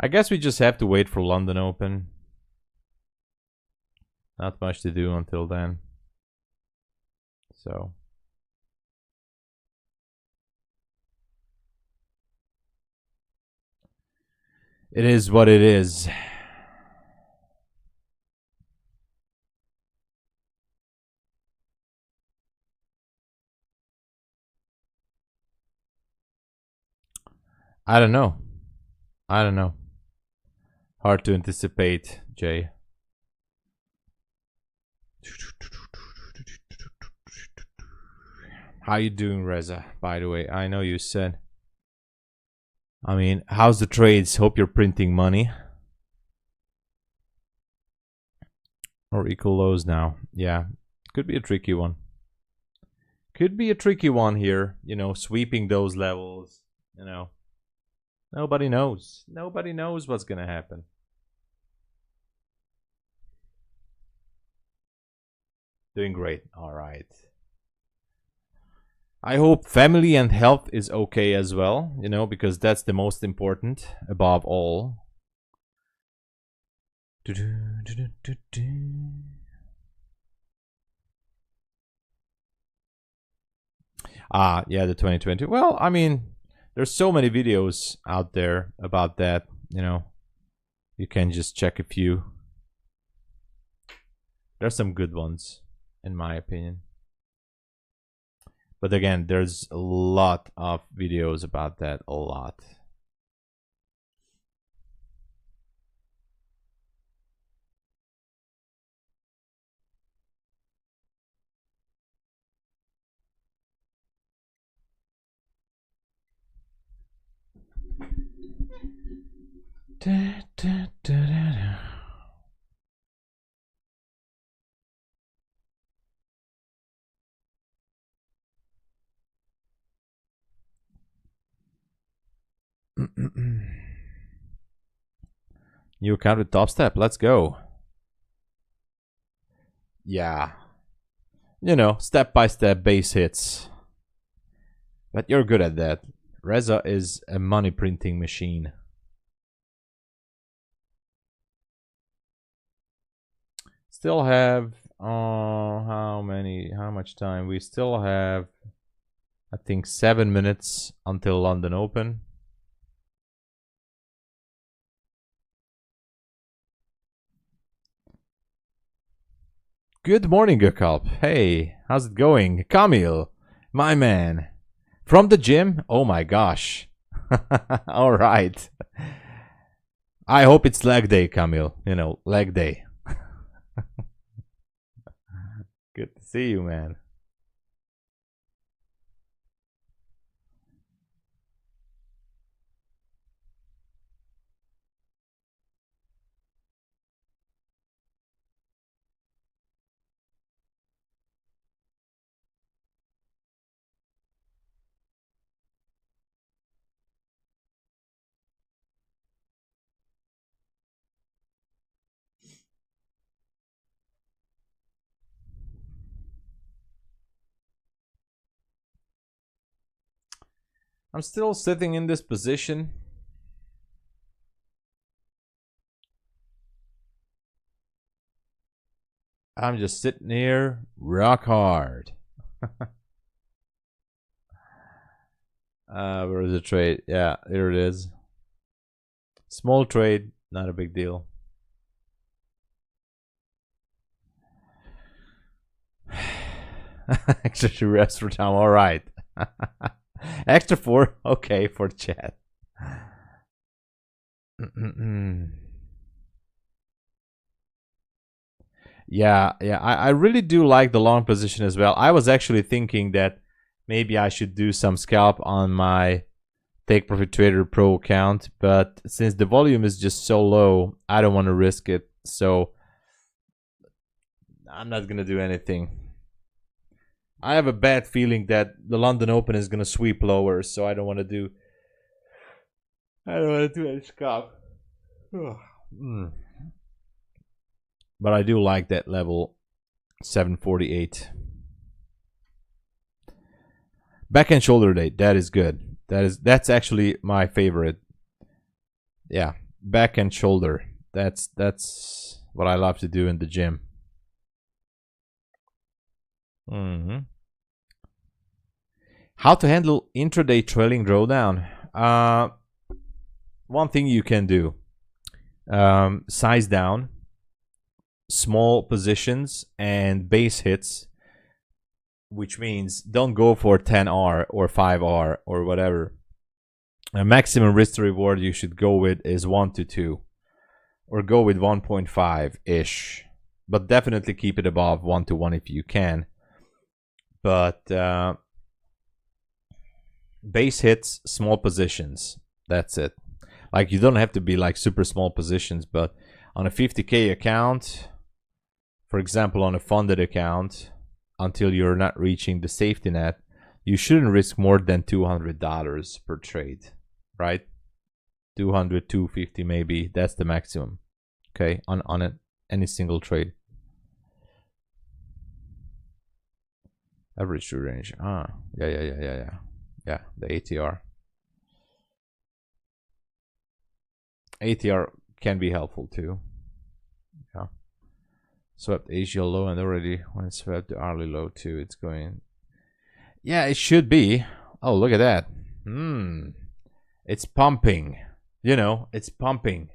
I guess we just have to wait for London Open. Not much to do until then. So it is what it is. I don't know. I don't know. Hard to anticipate, Jay. How you doing, Reza? By the way, I know you said. I mean, how's the trades? Hope you're printing money. Or equal lows now. Yeah, could be a tricky one. Could be a tricky one here. You know, sweeping those levels. You know, nobody knows. Nobody knows what's gonna happen. Doing great. All right. I hope family and health is okay as well, you know, because that's the most important above all. Ah, yeah, the 2020. Well, I mean, there's so many videos out there about that, you know. You can just check a few. There's some good ones, in my opinion. But again, there's a lot of videos about that, a lot. Da, da, da, da, da. New account with top step. Let's go. Yeah. You know, step by step base hits. But you're good at that. Reza is a money printing machine. Still have how much time? We still have, I think, 7 minutes until London Open. Good morning, Gökalp. Hey, how's it going? Kamil, my man. From the gym? Oh my gosh. All right. I hope it's leg day, Kamil. You know, leg day. Good to see you, man. I'm still sitting in this position. I'm just sitting here, rock hard. Where is the trade? Yeah, here it is. Small trade, not a big deal. Extra 2 reps for time. All right. Extra 4. Okay, for chat. Yeah, I really do like the long position as well. I was actually thinking that maybe I should do some scalp on my Take Profit Trader Pro account, but since the volume is just so low, I don't want to risk it. So I'm not gonna do anything. I have a bad feeling that the London Open is gonna sweep lower, so I don't want to do. I don't want to do any scalp. But I do like that level 748. Back and shoulder day, that is good. That's actually my favorite. Yeah, back and shoulder. That's what I love to do in the gym. How to handle intraday trailing drawdown? One thing you can do, size down, small positions, and base hits, which means don't go for 10R or 5R or whatever. A maximum risk to reward you should go with is 1 to 2, or go with 1.5-ish, but definitely keep it above 1 to 1 if you can. But base hits, small positions, that's it. Like, you don't have to be like super small positions, but on a 50K account, for example, on a funded account, until you're not reaching the safety net, you shouldn't risk more than $200 per trade, right? 200, 250 maybe, that's the maximum, okay, on any single trade. Average true range, yeah, the ATR. ATR can be helpful too. Yeah. Swept Asia low and already when it swept the hourly low too, it's going. Yeah, it should be. Oh, look at that. It's pumping. You know, it's pumping.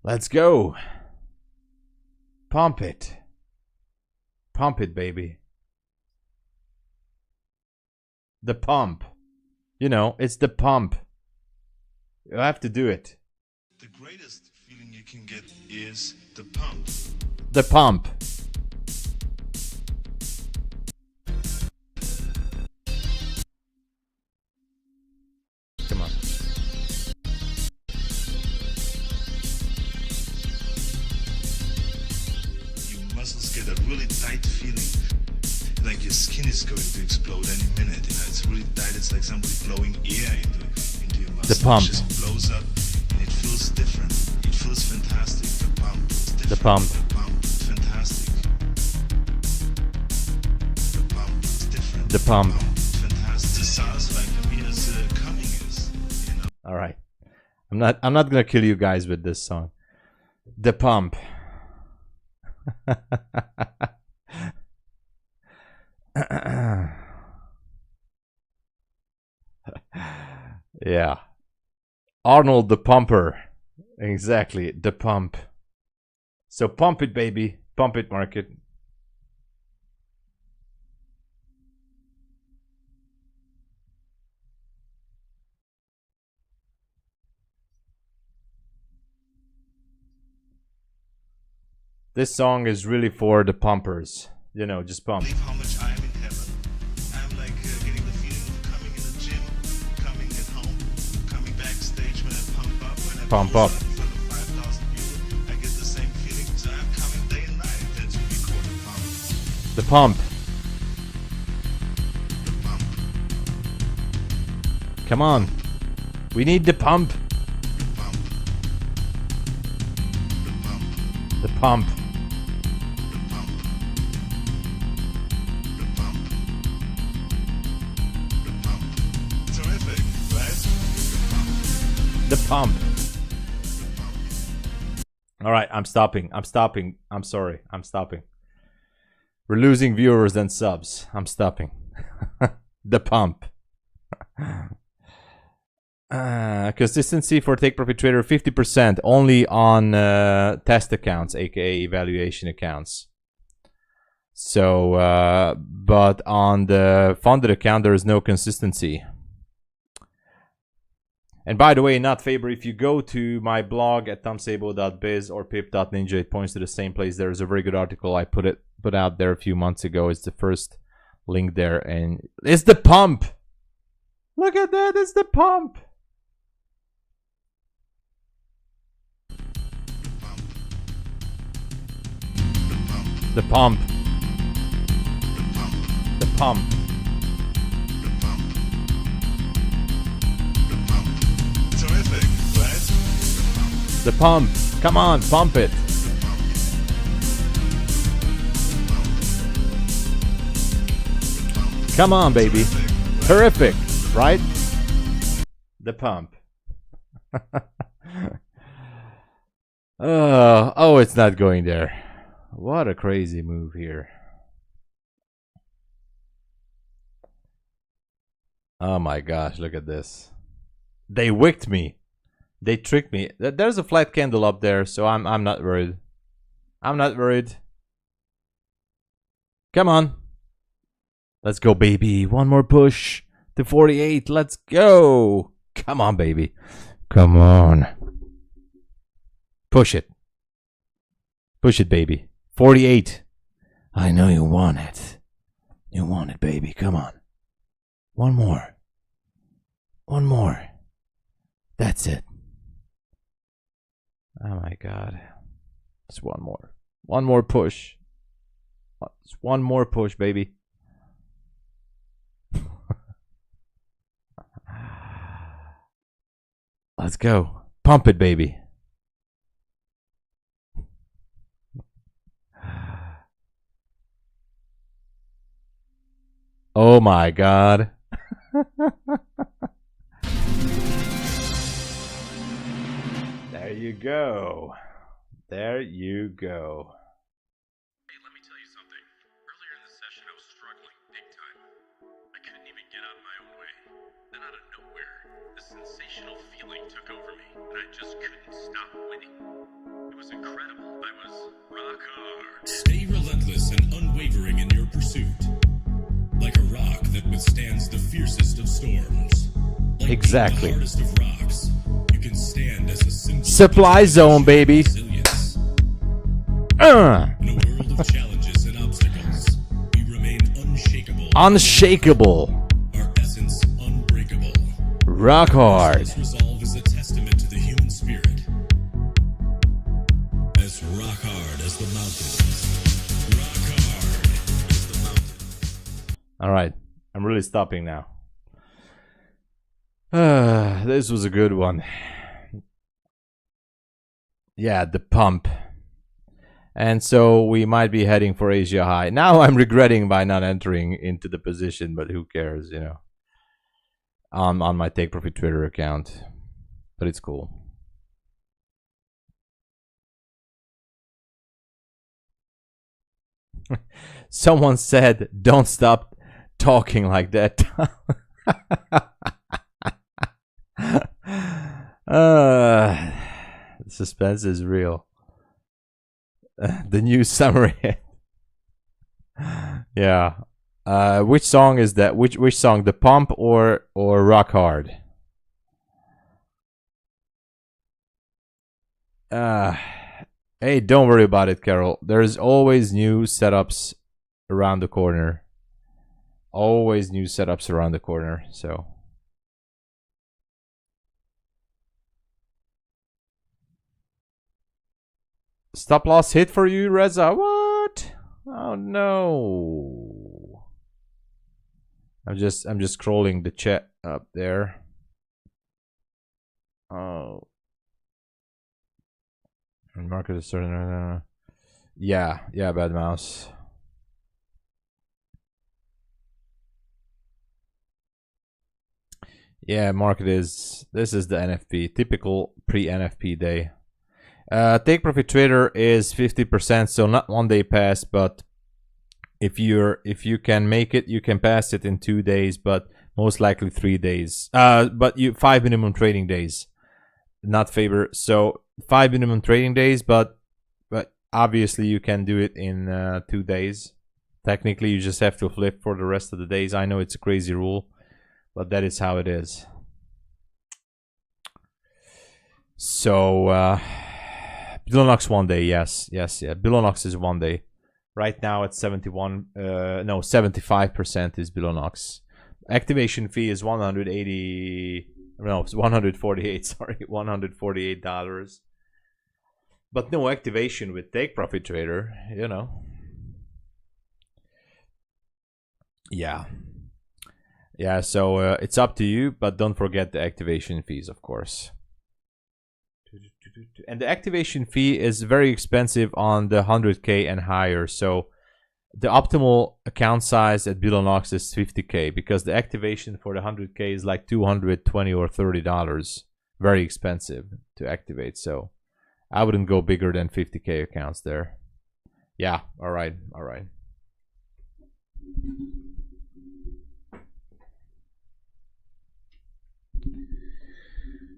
Let's go. Pump it. Pump it, baby. The pump. You know, it's the pump. You have to do it. The greatest feeling you can get is the pump. The pump. Come on. Your muscles get a really tight feeling, like your skin is going to explode any minute. You know, it's really tight. It's like somebody blowing air into your muscles. The pump. It just blows up, and it feels different. It feels fantastic. The pump. It's different. The pump. The pump. It's fantastic. The pump. It's different. The pump. It's fantastic. It sounds like for me as coming is. You know. All right. I'm not gonna kill you guys with this song. The pump. Yeah. Arnold the Pumper. Exactly. The pump. So pump it, baby. Pump it, market. This song is really for the pumpers. You know, just pump. How much I am in heaven. I'm like getting the feeling of coming in the gym, coming at home, coming backstage when I pump up. When I Pump up. in front of 5,000 people, I get the same feeling. So I'm coming day and night. That's what we call the pump. The pump. The pump. Come on. We need the pump. The pump. The pump. The pump. The pump. The pump. The pump. Terrific, right? The pump. All right, I'm stopping. I'm stopping. I'm sorry. I'm stopping. We're losing viewers and subs. I'm stopping. The pump. Consistency for take profit trader 50% only on test accounts, aka evaluation accounts. So, but on the funded account, there is no consistency. And by the way, not Faber, if you go to my blog at tomsabo.biz or pip.ninja, it points to the same place. There's a very good article I put out there a few months ago. It's the first link there, and it's the pump. Look at that, it's the pump. The pump. The pump. The pump. Come on, pump it. Come on, baby. Terrific, right? The pump. Oh, it's not going there. What a crazy move here. Oh my gosh, look at this. They wicked me. They tricked me. There's a flat candle up there, so I'm not worried. I'm not worried. Come on. Let's go, baby. One more push to 48. Let's go. Come on, baby. Come on. Push it. Push it, baby. 48. I know you want it. You want it, baby. Come on. One more. One more. That's it. Oh my God. Just one more. One more push. Just one more push, baby. Let's go. Pump it, baby. Oh my God. There you go. There you go. Hey, let me tell you something. Earlier in the session, I was struggling big time. I couldn't even get out of my own way. Then out of nowhere, this sensational feeling took over me, and I just couldn't stop winning. It was incredible. I was rock hard. Stay relentless and unwavering in your pursuit. Like a rock that withstands the fiercest of storms. Like exactly. The hardest of rocks, you can stand as a simple supply zone, baby. Resilience. In a world of challenges and obstacles, we remain unshakable. Unshakable. Our essence unbreakable. Rock hard. This resolve is a testament to the human spirit. As rock hard as the mountains. Rock hard as the mountains. All right. I'm really stopping now. This was a good one. Yeah, the pump. And so we might be heading for Asia high. Now I'm regretting by not entering into the position, but who cares, you know. On my Take Profit Twitter account. But it's cool. Someone said, don't stop talking like that. Suspense is real. The new summary. Yeah. Which song is that? Which song? The Pump or Rock Hard? Hey, don't worry about it, Carol. There's always new setups around the corner. Always new setups around the corner, so. Stop loss hit for you, Reza. What? Oh no. I'm just scrolling the chat up there. Oh. And market is certain. Yeah, bad mouse. Yeah, market is. This is the NFP, typical pre-NFP day. Take Profit Trader is 50%, so not 1 day pass, but if you can make it, you can pass it in 2 days, but most likely 3 days. But 5 minimum trading days, not favor. So 5 minimum trading days, but obviously you can do it in 2 days. Technically, you just have to flip for the rest of the days. I know it's a crazy rule, but that is how it is. So Bulenox 1 day, yes, yeah. Bulenox is 1 day. Right now it's 75% is Bulenox. Activation fee is 180. No, it's 148. Sorry, $148. But no activation with Take Profit Trader, you know. Yeah. So it's up to you, but don't forget the activation fees, of course. And the activation fee is very expensive on the 100K and higher. So the optimal account size at Bulenox is 50K because the activation for the 100K is like $220 or $30. Very expensive to activate. So I wouldn't go bigger than 50K accounts there. Yeah, all right.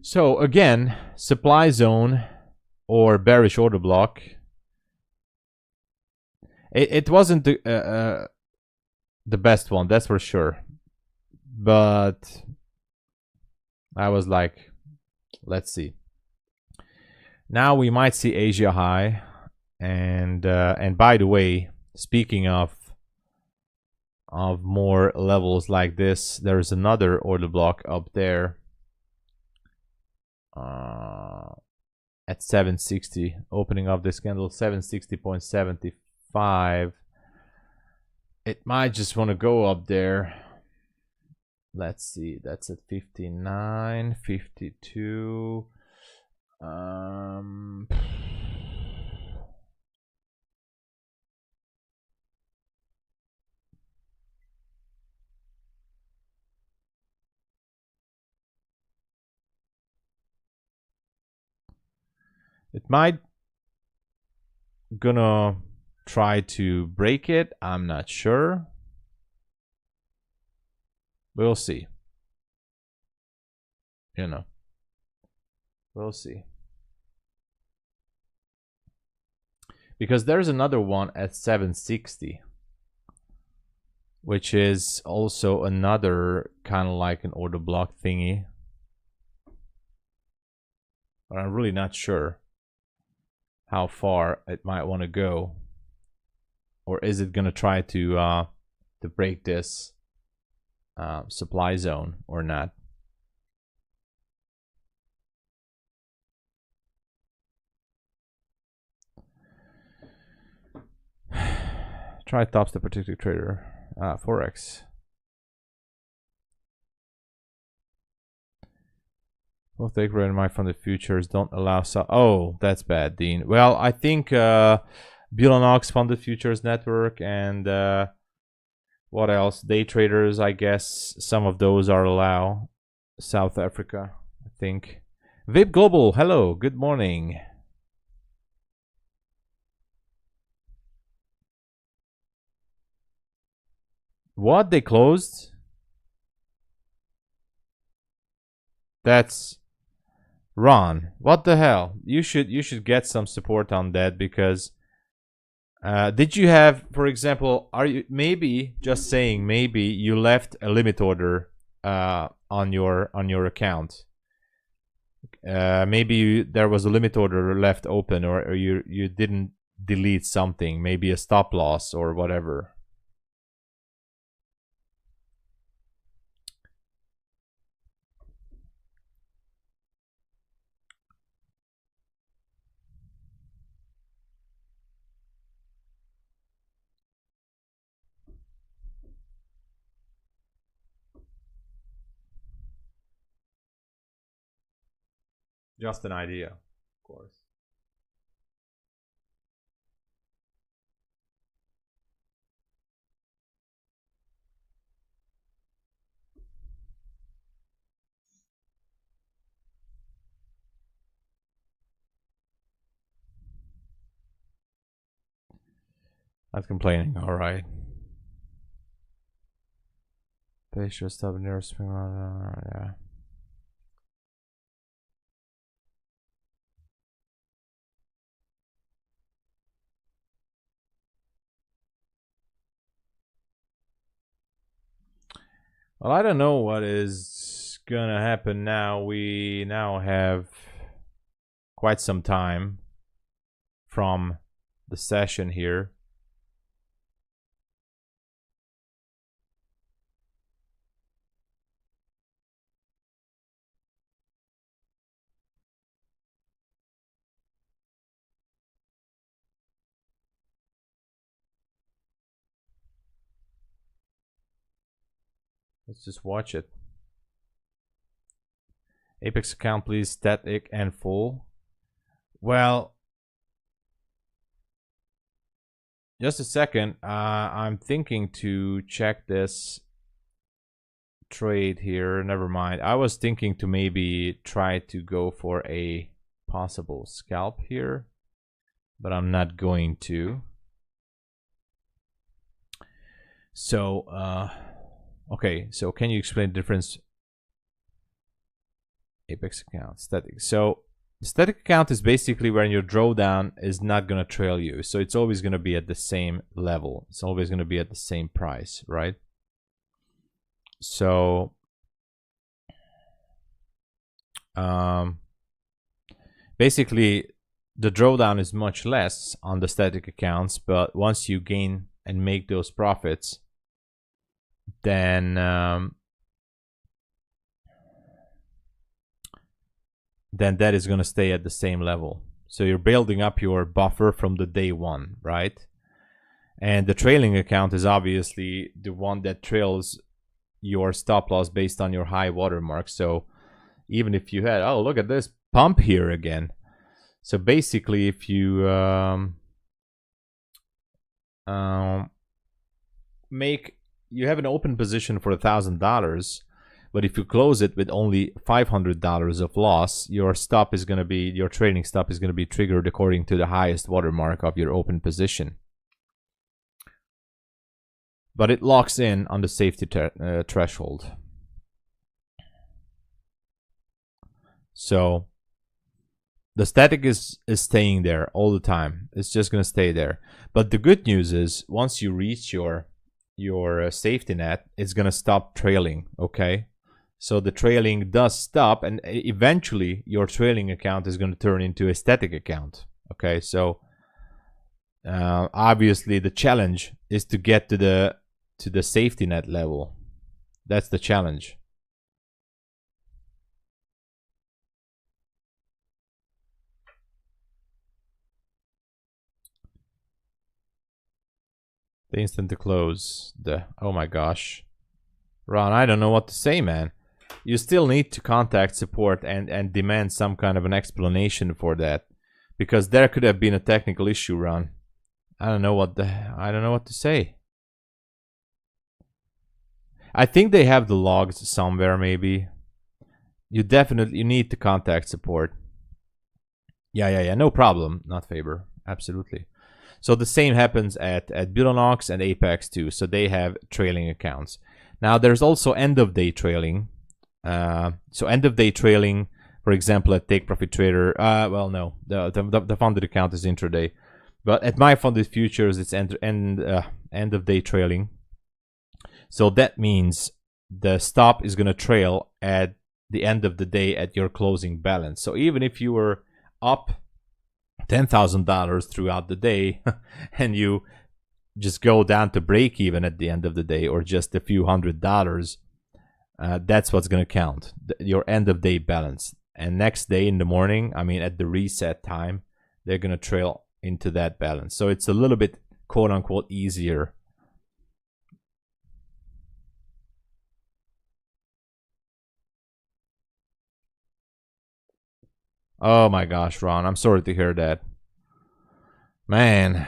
So again, supply zone or bearish order block. It wasn't the best one, that's for sure. But I was like, let's see. Now we might see Asia high, and by the way, speaking of more levels like this, there's another order block up there at 760, opening of this candle 760.75. It might just want to go up there. Let's see, that's at 59, 52. It might gonna try to break it. I'm not sure. We'll see. You know, we'll see. Because there's another one at 760, which is also another kind of like an order block thingy. But I'm really not sure how far it might want to go, or is it gonna try to break this supply zone or not? Try tops the particular trader. Forex. Both DAYTRADERS and MyFundedFutures don't allow so. Oh, that's bad, Dean. Well, I think Bulenox Funded Futures Network and what else? DAYTRADERS, I guess some of those are allowed. South Africa, I think. VIP Global, hello, good morning. What? They closed? That's Ron. What the hell? You should get some support on that, because did you have, for example, are you maybe just saying maybe you left a limit order on your account? Maybe there was a limit order left open, or you didn't delete something, maybe a stop loss or whatever. Just an idea, of course. Not complaining, all right. Patient stop near swing on, yeah. Well, I don't know what is gonna happen now. We now have quite some time from the session here. Let's just watch it. Apex account, please, static and full. Well, just a second. I'm thinking to check this trade here. Never mind. I was thinking to maybe try to go for a possible scalp here, but I'm not going to. So, okay. So can you explain the difference? Apex account, static. So the static account is basically when your drawdown is not going to trail you. So it's always going to be at the same level. It's always going to be at the same price, right? So basically the drawdown is much less on the static accounts, but once you gain and make those profits, then that is going to stay at the same level. So you're building up your buffer from the day one, right? And the trailing account is obviously the one that trails your stop loss based on your high watermark. So even if you had, oh, look at this pump here again. So basically, if you you have an open position for $1,000, but if you close it with only $500 of loss, your stop is going to be, your trading stop is going to be triggered according to the highest watermark of your open position. But it locks in on the safety threshold. So the static is staying there all the time. It's just going to stay there. But the good news is once you reach your safety net, it's going to stop trailing, okay? So the trailing does stop, and eventually your trailing account is going to turn into a static account, okay? So obviously the challenge is to get to the safety net level. That's the challenge. The instant to close. Oh my gosh, Ron, I don't know what to say, man. You still need to contact support and demand some kind of an explanation for that, because there could have been a technical issue, Ron. I don't know what to say. I think they have the logs somewhere, maybe. You need to contact support. Yeah, no problem. Not Faber, absolutely. So the same happens at Bulenox and Apex too. So they have trailing accounts. Now there's also end of day trailing. So end of day trailing, for example, at Take Profit Trader. Well, no, the funded account is intraday, but at MyFundedFutures it's end of day trailing. So that means the stop is going to trail at the end of the day at your closing balance. So even if you were up $10,000 throughout the day and you just go down to break even at the end of the day, or just a few $100s, that's what's going to count, your end of day balance. And next day in the morning, I mean at the reset time, they're going to trail into that balance. So it's a little bit quote unquote easier. Oh my gosh, Ron, I'm sorry to hear that. Man.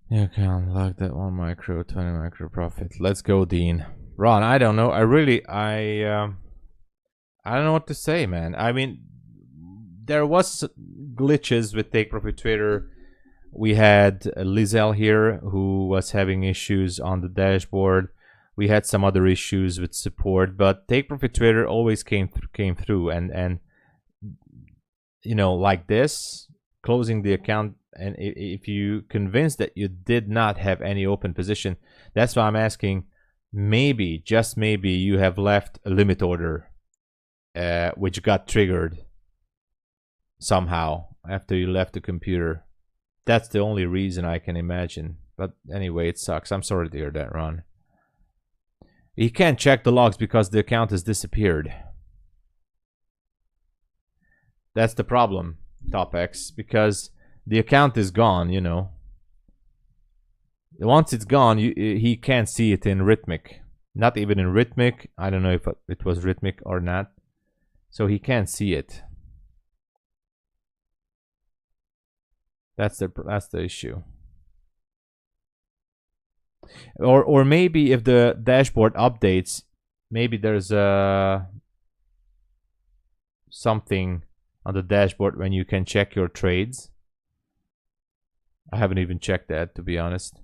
You can unlock that 1 micro, 20 micro profit. Let's go, Dean. Ron, I don't know. I don't know what to say, man. I mean, there was glitches with Take Profit Trader. We had Lizelle here who was having issues on the dashboard. We had some other issues with support, but Take Profit Trader always came through, and you know, like this, closing the account. And if you convinced that you did not have any open position, that's why I'm asking, maybe, just maybe, you have left a limit order which got triggered somehow after you left the computer. That's the only reason I can imagine. But anyway, it sucks. I'm sorry to hear that, Ron. You can't check the logs because the account has disappeared. That's the problem, TopX, because the account is gone, you know. Once it's gone, he can't see it in Rhythmic. Not even in Rhythmic. I don't know if it was Rhythmic or not. So he can't see it. That's the issue. Or maybe if the dashboard updates, maybe there's something on the dashboard when you can check your trades. I haven't even checked that, to be honest.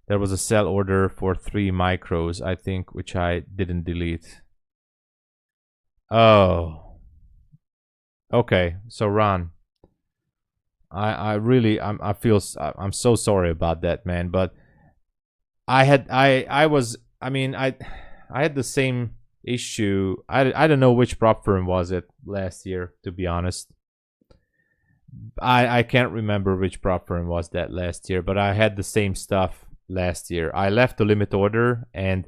There was a sell order for 3 micros, I think, which I didn't delete. Oh. Okay, so Ron, I'm so sorry about that, man. But I had the same issue. I don't know which prop firm was it last year, to be honest. I can't remember which prop firm was that last year, but I had the same stuff last year. I left the limit order, and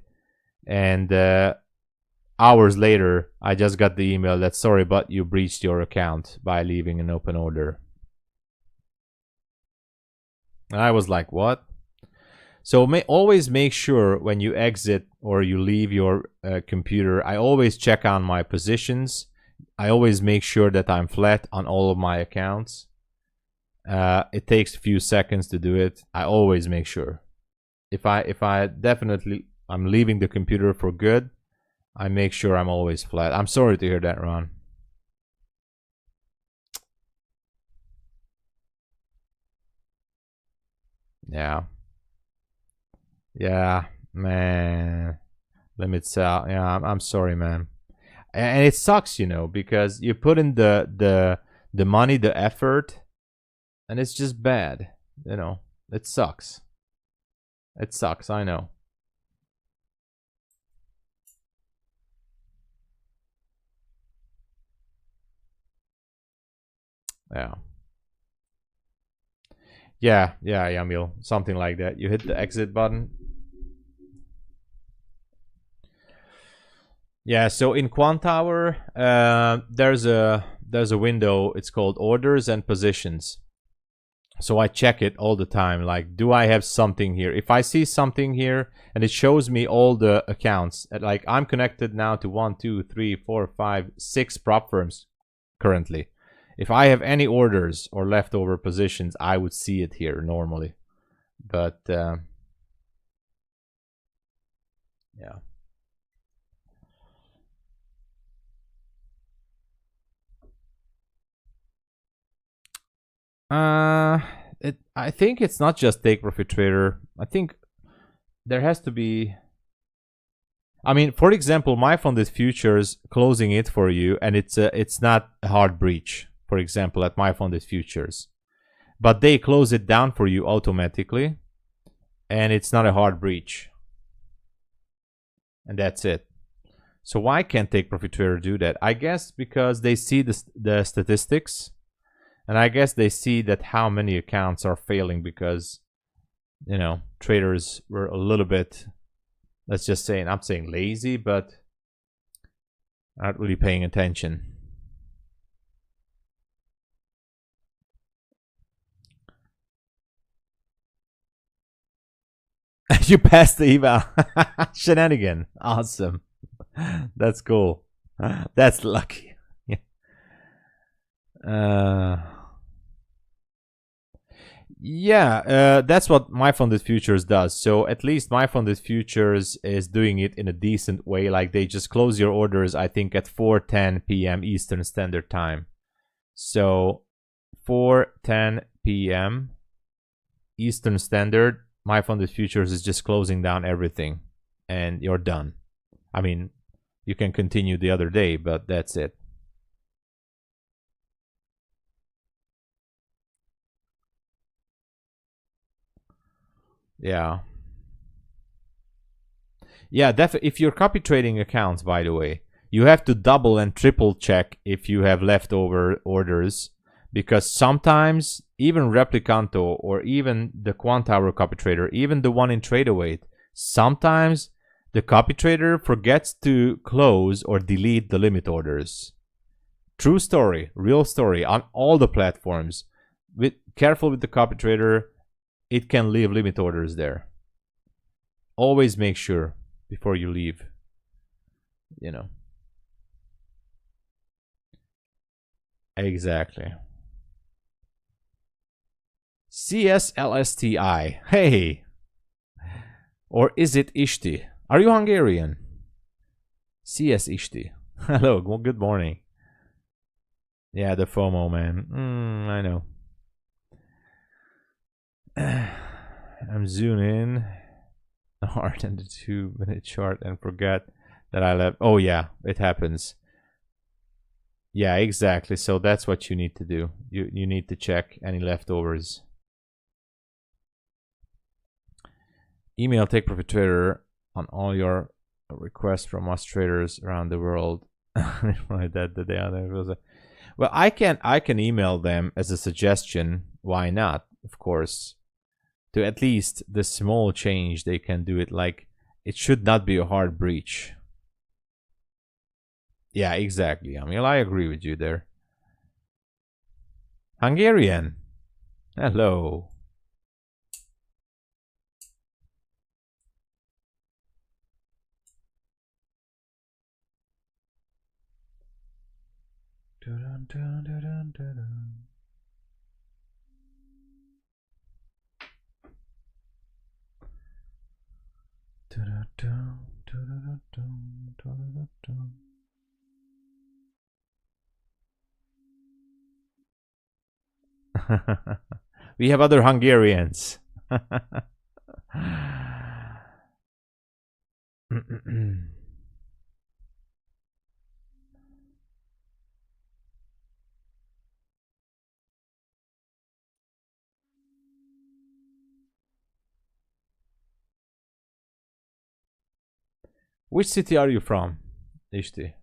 hours later I just got the email that sorry, but you breached your account by leaving an open order. And I was like, what? So always make sure when you exit or you leave your computer, I always check on my positions. I always make sure that I'm flat on all of my accounts. It takes a few seconds to do it. I always make sure. If I'm leaving the computer for good, I make sure I'm always flat. I'm sorry to hear that, Ron. Yeah, man. Limit sell. Yeah, I'm sorry, man. And it sucks, you know, because you put in the money, the effort, and it's just bad. You know, it sucks. It sucks, I know. Yeah, Yamil, something like that. You hit the exit button. Yeah, so in Quantower, there's a window. It's called orders and positions. So I check it all the time. Like, do I have something here? If I see something here, and it shows me all the accounts. Like, I'm connected now to 1, 2, 3, 4, 5, 6 prop firms currently. If I have any orders or leftover positions, I would see it here normally. But yeah. I think it's not just take profit trader. I think there has to be. I mean, for example, MyFundedFutures closing it for you, and it's not a hard breach. For example, at MyFundedFutures, but they close it down for you automatically, and it's not a hard breach, and that's it. So why can't take profit trader do that? I guess because they see the statistics. And I guess they see that how many accounts are failing because, you know, traders were a little bit, let's just say, I'm saying lazy, but not really paying attention. You passed the eval. Shenanigan. Awesome. That's cool. That's lucky. Yeah, that's what MyFundedFutures does. So at least MyFundedFutures is doing it in a decent way. Like, they just close your orders, I think, at 4:10 p.m. Eastern Standard Time. So 4:10 p.m. Eastern Standard, MyFundedFutures is just closing down everything, and you're done. I mean, you can continue the other day, but that's it. Yeah, if you're copy trading accounts, by the way, you have to double and triple check if you have leftover orders, because sometimes even Replicanto or even the Quantower copy trader, even the one in TradeAway, sometimes the copy trader forgets to close or delete the limit orders. True story, real story on all the platforms. Careful with the copy trader. it can leave limit orders there. Always make sure before you leave, you know. Exactly. CSLSTI. Hey. Or is it Ishti? Are you Hungarian? CS Ishti. Hello, good morning. Yeah, the FOMO, man. I know. I'm zooming in hard in the 2-minute chart and forget that I left. Oh yeah, it happens. Yeah, exactly. So that's what you need to do. You need to check any leftovers. Email Take Profit Trader on all your requests from us traders around the world. Well, I can email them as a suggestion. Why not? Of course, to at least the small change they can do it. Like, it should not be a hard breach. Yeah, exactly. I mean, I agree with you there. Hungarian. Hello. Dun, dun, dun, dun, dun, dun. Dun, dun, dun, dun, dun, dun, dun. We have other Hungarians. Which city are you from, Ishti?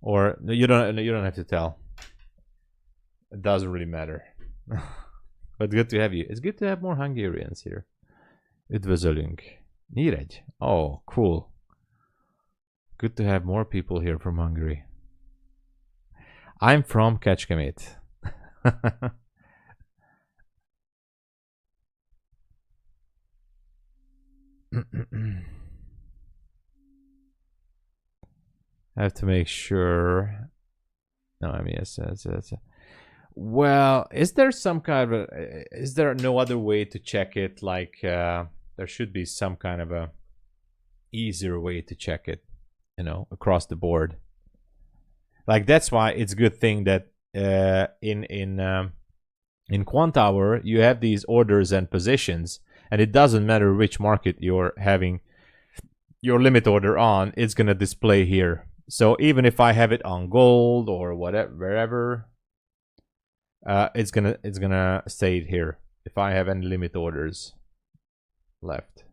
Or you don't have to tell. It doesn't really matter. But good to have you. It's good to have more Hungarians here. Üdvözölünk. Nyíregy. Oh, cool. Good to have more people here from Hungary. I'm from Kecskemét. I have to make sure. No, I mean, yes. Well, is there some kind of is there no other way to check it? Like, there should be some kind of a easier way to check it, you know, across the board. Like, that's why it's a good thing that in Quant Hour you have these orders and positions, and it doesn't matter which market you're having your limit order on, it's gonna display here. So even if I have it on gold or whatever, wherever, it's gonna say it here if I have any limit orders left.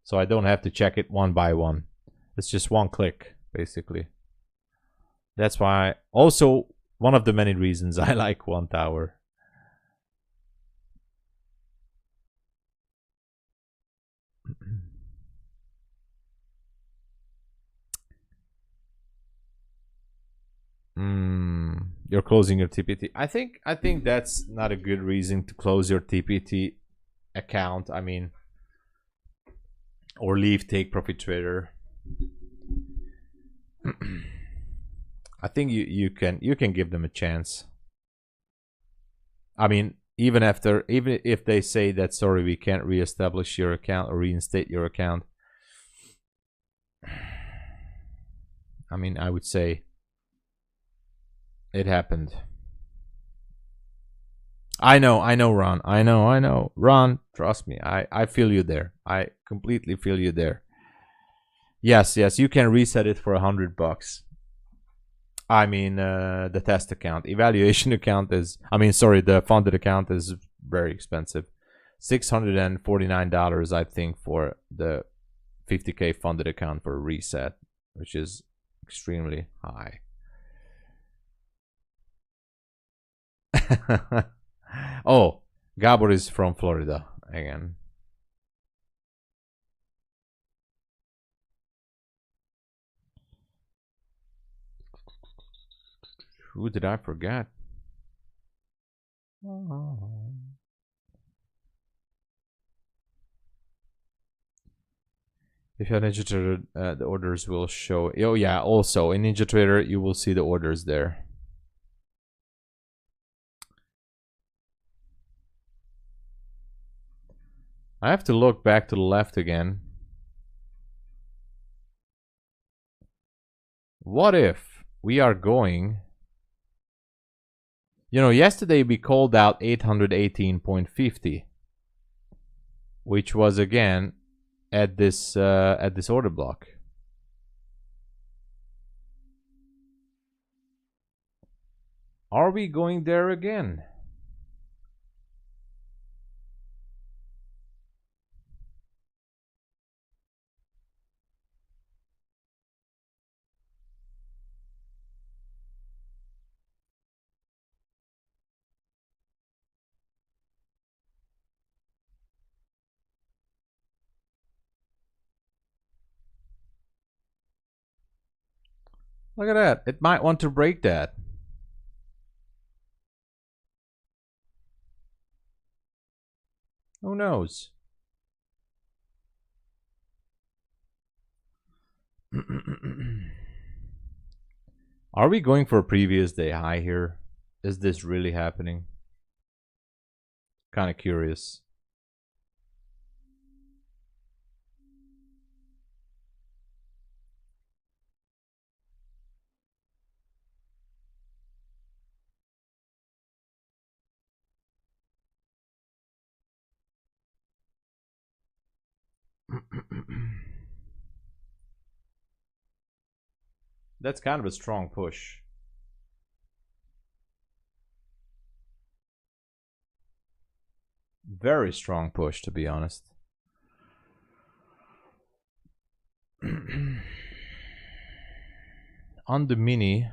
So I don't have to check it one by one. It's just one click, basically. That's why also one of the many reasons I like Quant Hour. You're closing your TPT. I think that's not a good reason to close your TPT account. I mean, or leave Take Profit Trader. I think you can give them a chance. I mean, even if they say that, sorry, we can't reestablish your account or reinstate your account. I mean, I would say it happened. I know, Ron. I know. Ron, trust me. I feel you there. I completely feel you there. Yes, you can reset it for $100. I mean, the test account. Evaluation account is, the funded account is very expensive. $649, I think, for the 50K funded account for a reset, which is extremely high. Oh, Gabor is from Florida again. Who did I forget? If you have NinjaTrader, the orders will show. Oh yeah, also in NinjaTrader you will see the orders there. I have to look back to the left again. What if we are going... You know, yesterday we called out 818.50, which was again at this order block. Are we going there again? Look at that. It might want to break that. Who knows? Are we going for a previous day high here? Is this really happening? Kind of curious. That's kind of a strong push. Very strong push, to be honest. On the mini,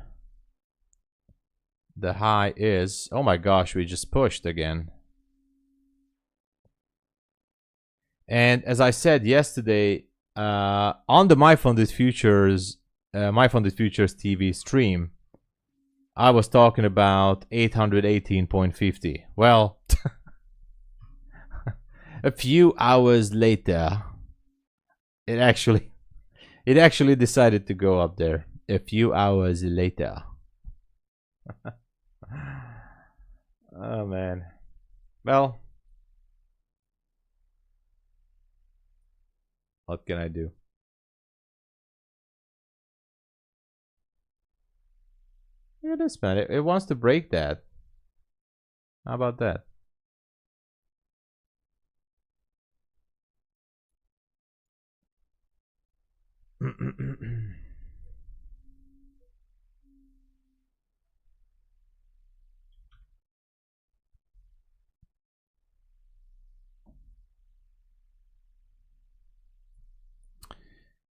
the high is... Oh my gosh, we just pushed again. And as I said yesterday, on the MyFundedFutures TV stream, I was talking about 818.50. Well, a few hours later, it actually decided to go up there. A few hours later. Oh man. Well, what can I do? Look at this, man. It wants to break that. How about that?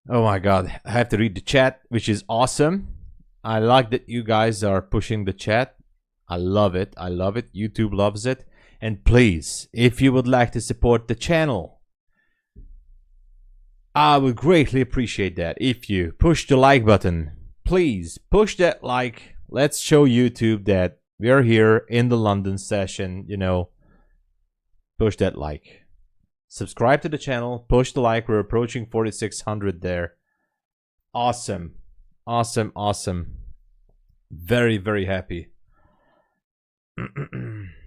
Oh my god, I have to read the chat, which is awesome. I like that you guys are pushing the chat. I love it. I love it. YouTube loves it. And please, if you would like to support the channel, I would greatly appreciate that if you push the like button. Please push that like. Let's show YouTube that we are here in the London session, you know. Push that like. Subscribe to the channel, push the like. We're approaching 4,600 there. Awesome. Awesome, awesome. Very, very happy.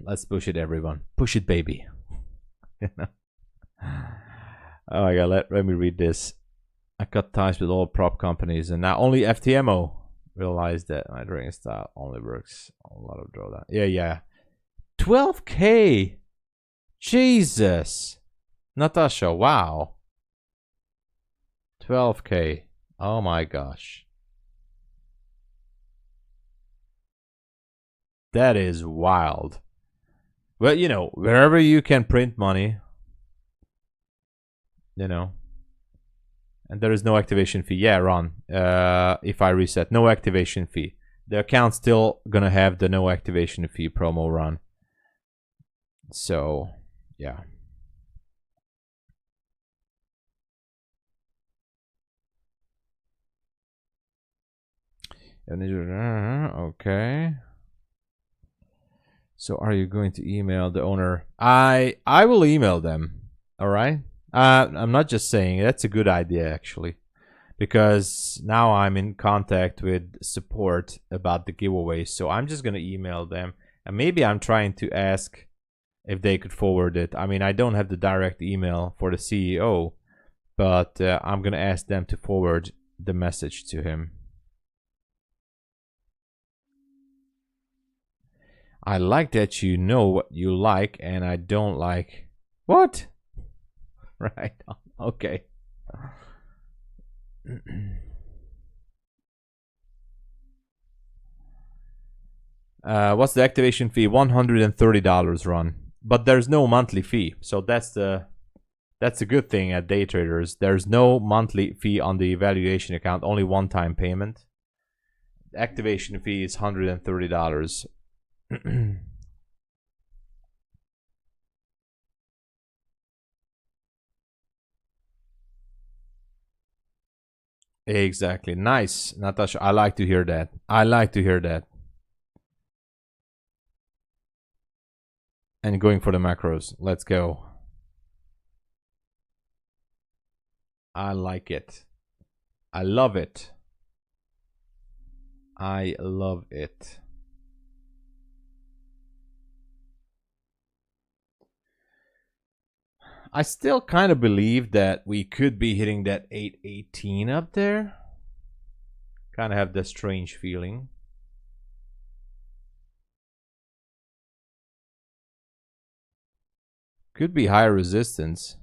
Let's push it, everyone. Push it, baby. Oh my god, let me read this. I cut ties with all prop companies, and now only FTMO realized that my trading style only works on a lot of drawdown. Yeah. 12K. Jesus. Natasha, wow. 12K. Oh my gosh. That is wild. Well, you know, wherever you can print money, you know, and there is no activation fee. Yeah, Ron, if I reset, no activation fee. The account's still gonna have the no activation fee promo run. So, yeah. Okay. So are you going to email the owner? I will email them. All right. I'm not just saying, that's a good idea actually, because now I'm in contact with support about the giveaway. So I'm just gonna email them, and maybe I'm trying to ask if they could forward it. I mean, I don't have the direct email for the CEO, but I'm gonna ask them to forward the message to him. I like that you know what you like and I don't like. What? Right. Okay. What's the activation fee? $130 run, but there's no monthly fee. So that's a good thing at DayTraders. There's no monthly fee on the evaluation account, only one-time payment. The activation fee is $130. Exactly. Nice, Natasha. I like to hear that. I like to hear that. And going for the macros. Let's go. I like it. I love it. I love it. I still kind of believe that we could be hitting that 818 up there. Kind of have this strange feeling. Could be higher resistance.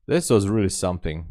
This was really something.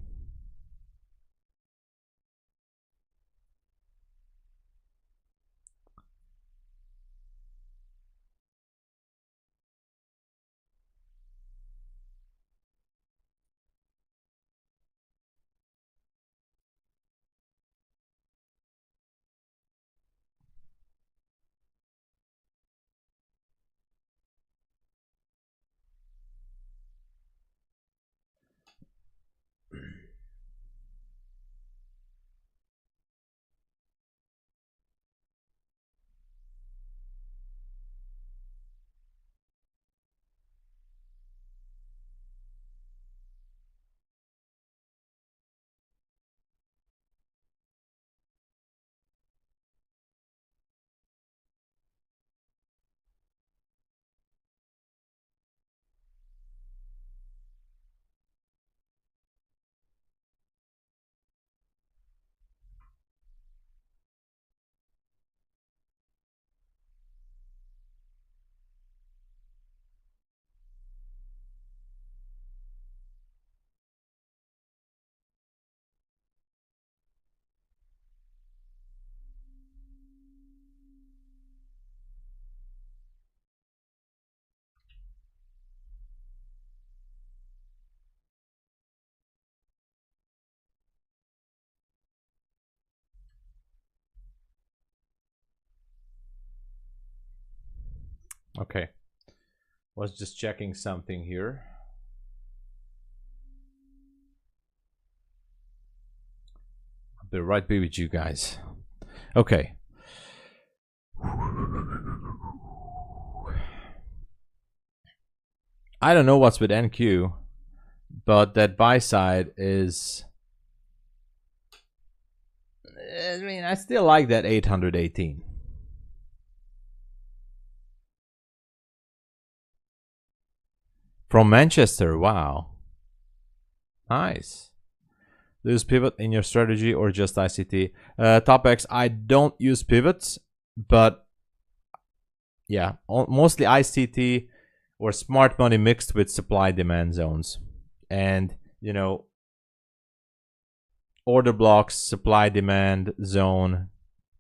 Okay. Was just checking something here. I'll be right back with you guys. Okay. I don't know what's with NQ, but that buy side is, I mean, I still like that 818. From Manchester, wow. Nice. Do you use pivot in your strategy or just ICT? TopX, I don't use pivots, but yeah, mostly ICT or smart money mixed with supply demand zones. And, you know, order blocks, supply demand zone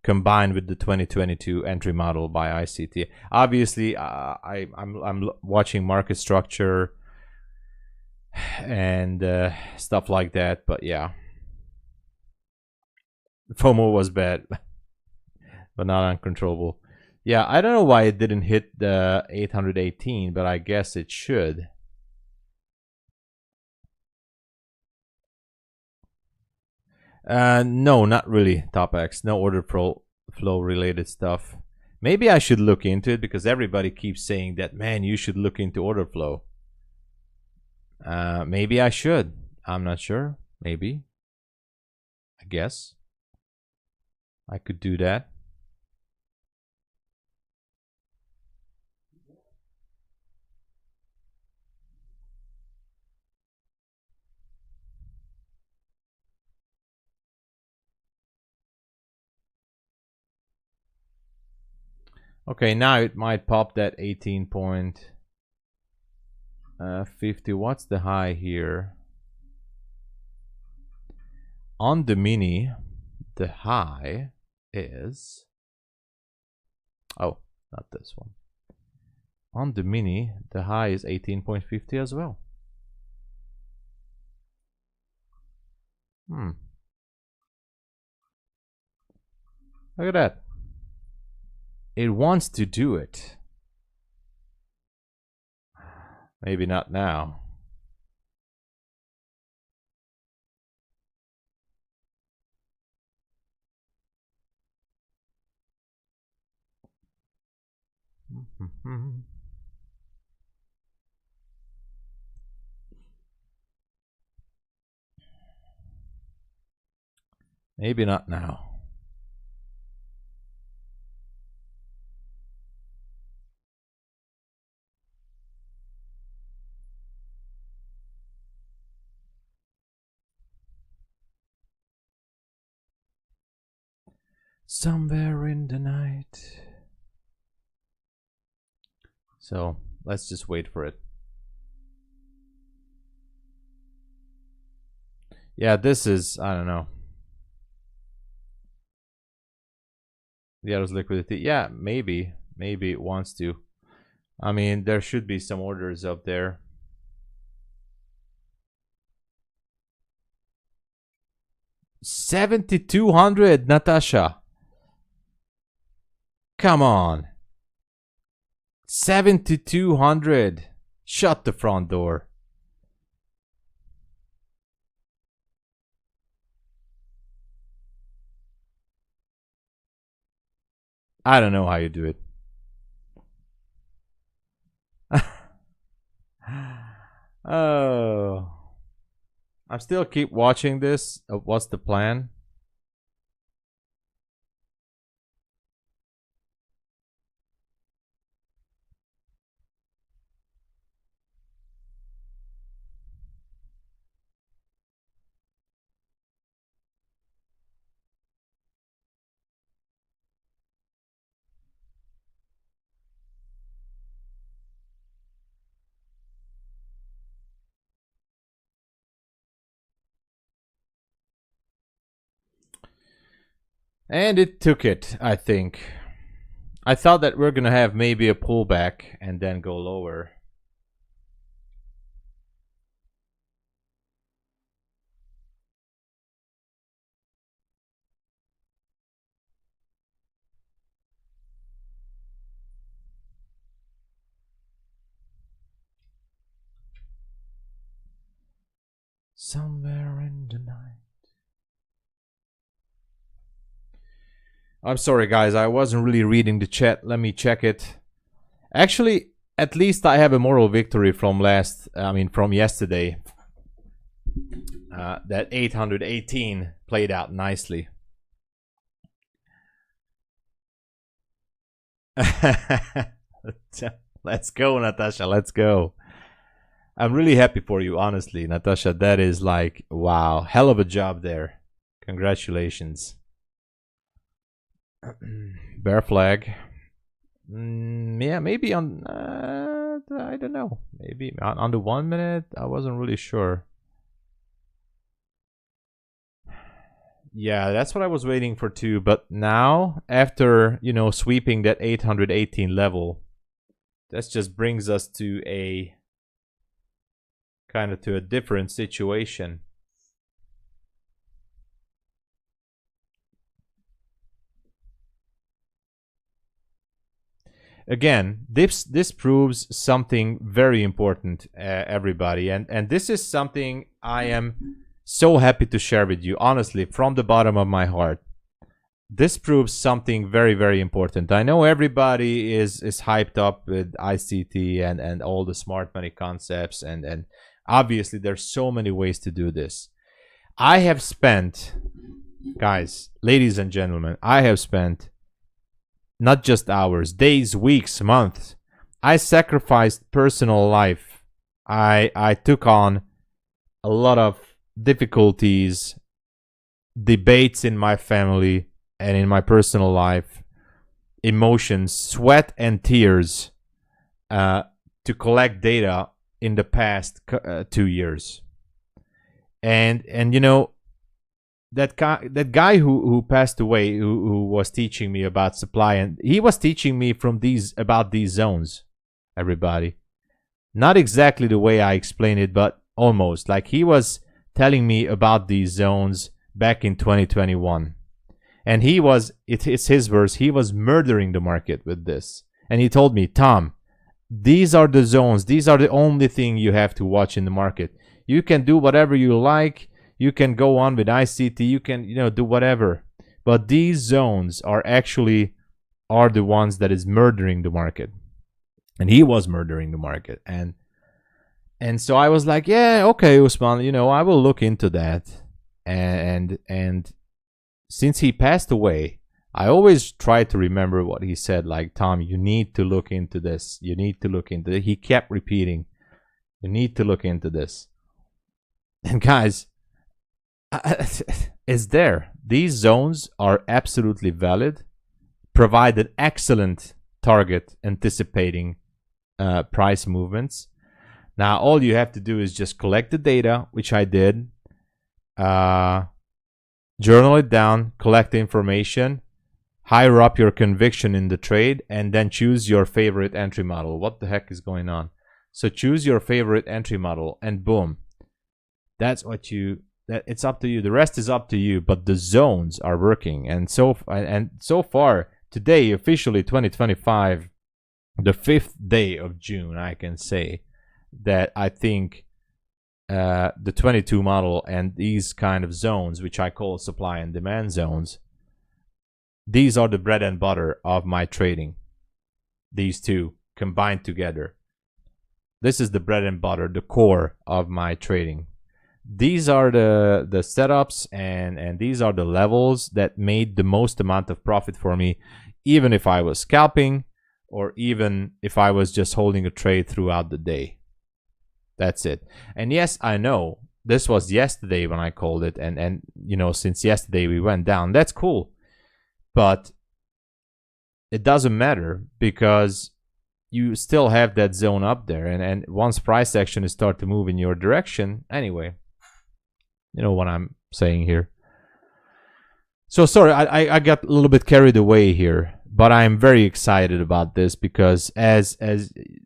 combined with the 2022 entry model by ICT. Obviously, I'm watching market structure and stuff like that, but yeah, FOMO was bad, but not uncontrollable. Yeah, I don't know why it didn't hit the 818, but I guess it should. No, not really, TopX. No order flow flow related stuff. Maybe I should look into it because everybody keeps saying that, man, you should look into order flow. Maybe I should. I'm not sure. Maybe. I guess I could do that. Okay, now it might pop that 18.50. What's the high here? On the mini, the high is... Oh, not this one. On the mini, the high is 18.50 as well. Look at that. It wants to do it. Maybe not now. Maybe not now. Somewhere in the night. So let's just wait for it. Yeah, this is, I don't know. The other's liquidity. Yeah, maybe it wants to. I mean, there should be some orders up there. $7,200, Natasha. Come on. 7,200. Shut the front door. I don't know how you do it. Oh. I still keep watching this. What's the plan? And it took it, I think. I thought that we're gonna have maybe a pullback and then go lower. Somewhere in the night. I'm sorry, guys. I wasn't really reading the chat. Let me check it. Actually, at least I have a moral victory from from yesterday. That 818 played out nicely. Let's go, Natasha. Let's go. I'm really happy for you, honestly, Natasha. That is like, wow, hell of a job there. Congratulations. Bear flag. Yeah, maybe on I don't know, maybe on the 1 minute. I wasn't really sure. Yeah, that's what I was waiting for too. But now, after sweeping that 818 level, that just brings us to a kind of to a different situation. Again, this proves something very important, everybody, and this is something I am so happy to share with you, honestly, from the bottom of my heart. this proves something very, very important. I know everybody is hyped up with ICT and all the smart money concepts, and obviously there's so many ways to do this. I have spent, guys, ladies and gentlemen, I have spent not just hours, days, weeks, months. I sacrificed personal life. I took on a lot of difficulties, debates in my family and in my personal life, emotions, sweat and tears to collect data in the past 2 years. And you know, that guy who passed away, who was teaching me about supply, and he was teaching me about these zones, everybody. Not exactly the way I explained it, but almost. Like, he was telling me about these zones back in 2021. And he was, it's his words, he was murdering the market with this. And he told me, Tom, these are the zones. These are the only thing you have to watch in the market. You can do whatever you like. You can go on with ICT. You can, you know, do whatever. But these zones are the ones that is murdering the market. And he was murdering the market. And so I was like, yeah, okay, Usman, you know, I will look into that. And since he passed away, I always try to remember what he said. Like, Tom, you need to look into this. You need to look into it. He kept repeating, you need to look into this. And guys, it's there. These zones are absolutely valid, provide an excellent target anticipating price movements. Now, all you have to do is just collect the data, which I did, journal it down, collect the information, higher up your conviction in the trade, and then choose your favorite entry model. What the heck is going on? So choose your favorite entry model, and boom. That's what it's up to you. The rest is up to you, but the zones are working. And so far, today, officially 2025, the 5th day of June, I can say that I think the 22 model and these kind of zones, which I call supply and demand zones, these are the bread and butter of my trading. These two combined together. This is the bread and butter, the core of my trading. These are the setups and these are the levels that made the most amount of profit for me, even if I was scalping or even if I was just holding a trade throughout the day. That's it. And yes, I know this was yesterday when I called it, and you know, since yesterday we went down. That's cool. But it doesn't matter because you still have that zone up there, and once price action is start to move in your direction, anyway, you know what I'm saying here. So sorry, I got a little bit carried away here, but I'm very excited about this because as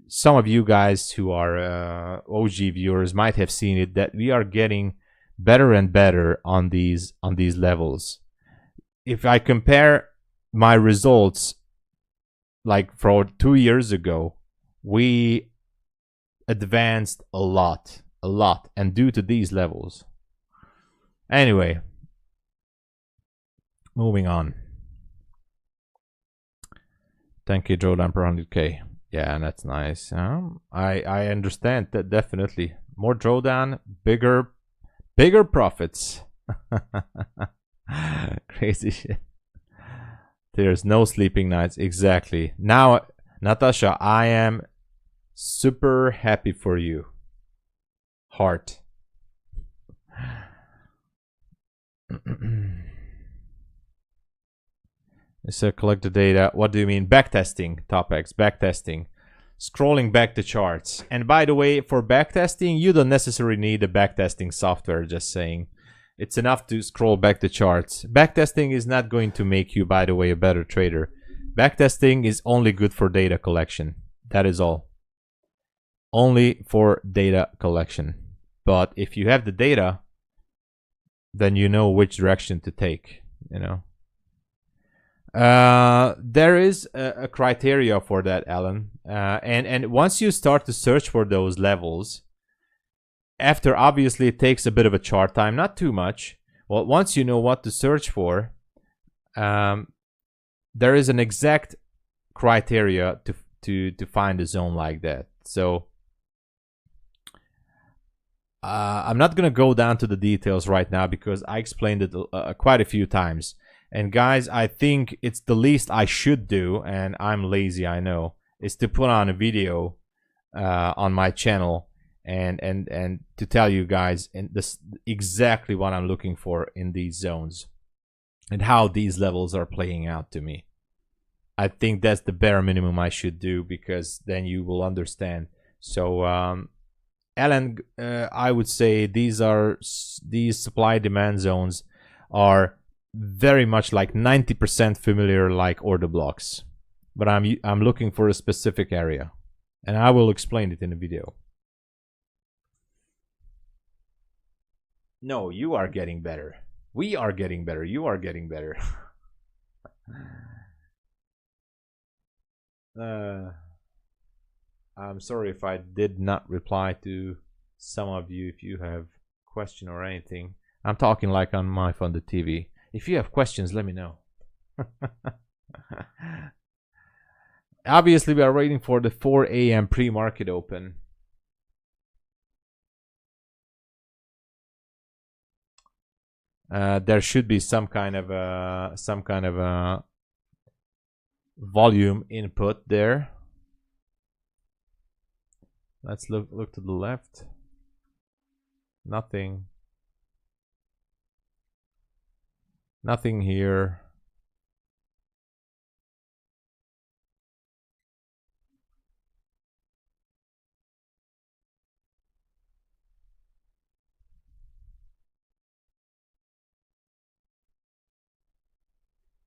some of you guys who are OG viewers might have seen it, that we are getting better and better on these levels. If I compare my results, like for 2 years ago, we advanced a lot, and due to these levels. Anyway, moving on. Thank you, Jordan, per 100K. Yeah, that's nice. I understand that, definitely. More drawdown, bigger profits. Crazy shit. There's no sleeping nights. Exactly. Now, Natasha, I am super happy for you. Heart. So collect the data. What do you mean? Backtesting, TopX, backtesting. Scrolling back the charts. And by the way, for backtesting, you don't necessarily need a backtesting software, just saying. It's enough to scroll back the charts. Backtesting is not going to make you, by the way, a better trader. Backtesting is only good for data collection. That is all. Only for data collection. But if you have the data, then you know which direction to take, you know. There is a criteria for that, Alan. And once you start to search for those levels, after obviously it takes a bit of a chart time, not too much. Well, once you know what to search for, there is an exact criteria to find a zone like that. So I'm not gonna go down to the details right now because I explained it quite a few times. And guys, I think it's the least I should do, and I'm lazy, I know, is to put on a video on my channel and to tell you guys and this exactly what I'm looking for in these zones and how these levels are playing out to me. I think that's the bare minimum I should do, because then you will understand. So Alan, I would say these supply demand zones are very much like 90% familiar like order blocks, but I'm looking for a specific area, and I will explain it in the video. No, you are getting better. We are getting better. You are getting better. I'm sorry if I did not reply to some of you. If you have question or anything, I'm talking like on my funded TV. If you have questions, let me know. Obviously, we are waiting for the 4 a.m. pre-market open. There should be some kind of volume input there. Let's look to the left. Nothing. Nothing here.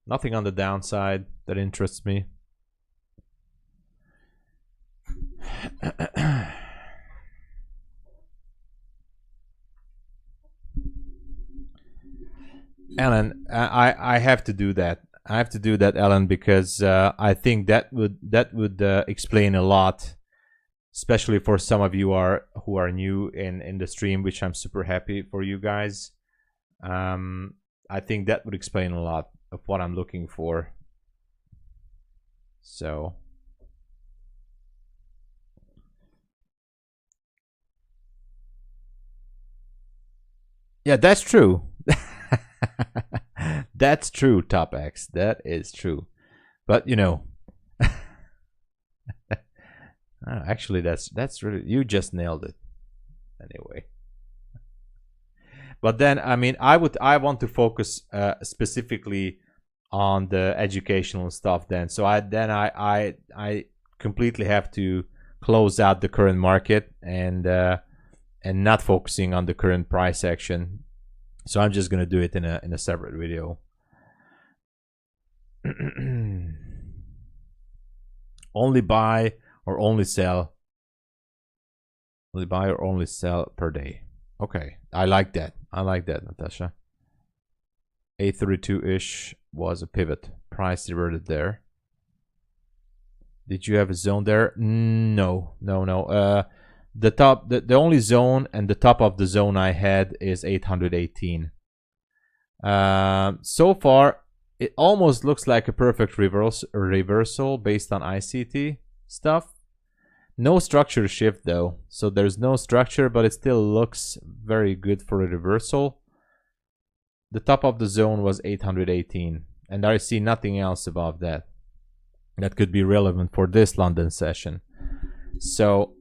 Nothing on the downside that interests me. Alan, I have to do that. I have to do that, Alan, because I think that would explain a lot, especially for some of you who are new in the stream, which I'm super happy for you guys. I think that would explain a lot of what I'm looking for. So yeah, that's true. That's true, Top X. That is true. But you know, actually, that's really, you just nailed it. Anyway. But then, I mean, I want to focus specifically on the educational stuff then. So I completely have to close out the current market and not focusing on the current price action. So I'm just gonna do it in a separate video. Only buy or only sell. Only buy or only sell per day. Okay, I like that. I like that, Natasha. 832-ish was a pivot. Price reverted there. Did you have a zone there? No. The top, the only zone and the top of the zone I had is 818. So far, it almost looks like a perfect reversal based on ICT stuff. No structure shift though, so there's no structure, but it still looks very good for a reversal. The top of the zone was 818, and I see nothing else above that that could be relevant for this London session. So,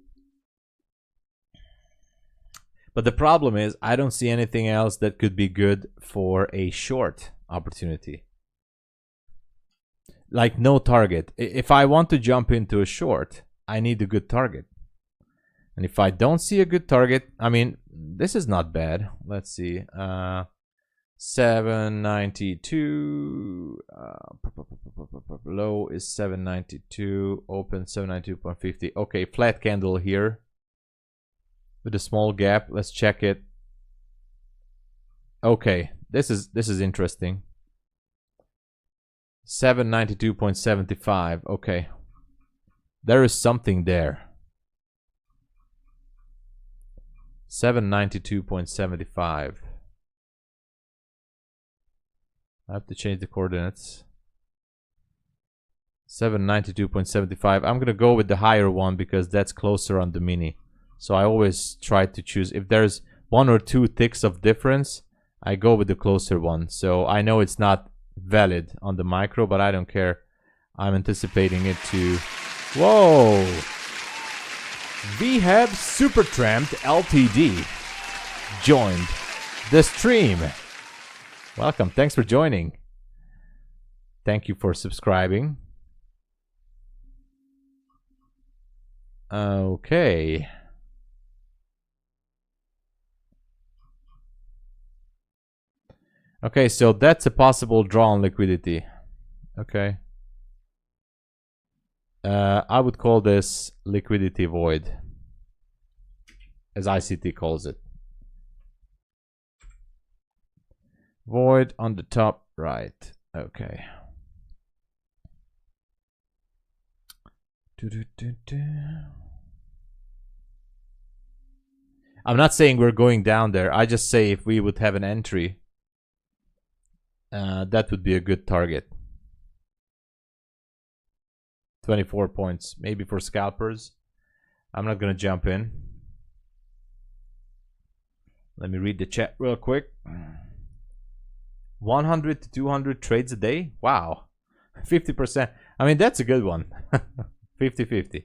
but the problem is I don't see anything else that could be good for a short opportunity. Like no target. If I want to jump into a short, I need a good target. And if I don't see a good target, I mean, this is not bad. Let's see. 792. Low is 792. Open 792.50. Okay, flat candle here with a small gap. Let's check it. Okay, this is interesting. 792.75. Okay. There is something there. 792.75. I have to change the coordinates. 792.75. I'm gonna go with the higher one because that's closer on the mini. So I always try to choose, if there's 1 or 2 ticks of difference, I go with the closer one. So I know it's not valid on the micro, but I don't care. I'm anticipating it to... Whoa! We have Supertramp Ltd. joined the stream. Welcome. Thanks for joining. Thank you for subscribing. Okay. Okay, so that's a possible draw on liquidity. Okay. I would call this liquidity void, as ICT calls it. Void on the top right. Okay. I'm not saying we're going down there. I just say if we would have an entry, that would be a good target. 24 points, maybe for scalpers. I'm not gonna jump in. Let me read the chat real quick. 100 to 200 trades a day. Wow. 50%. I mean, that's a good one. 50-50.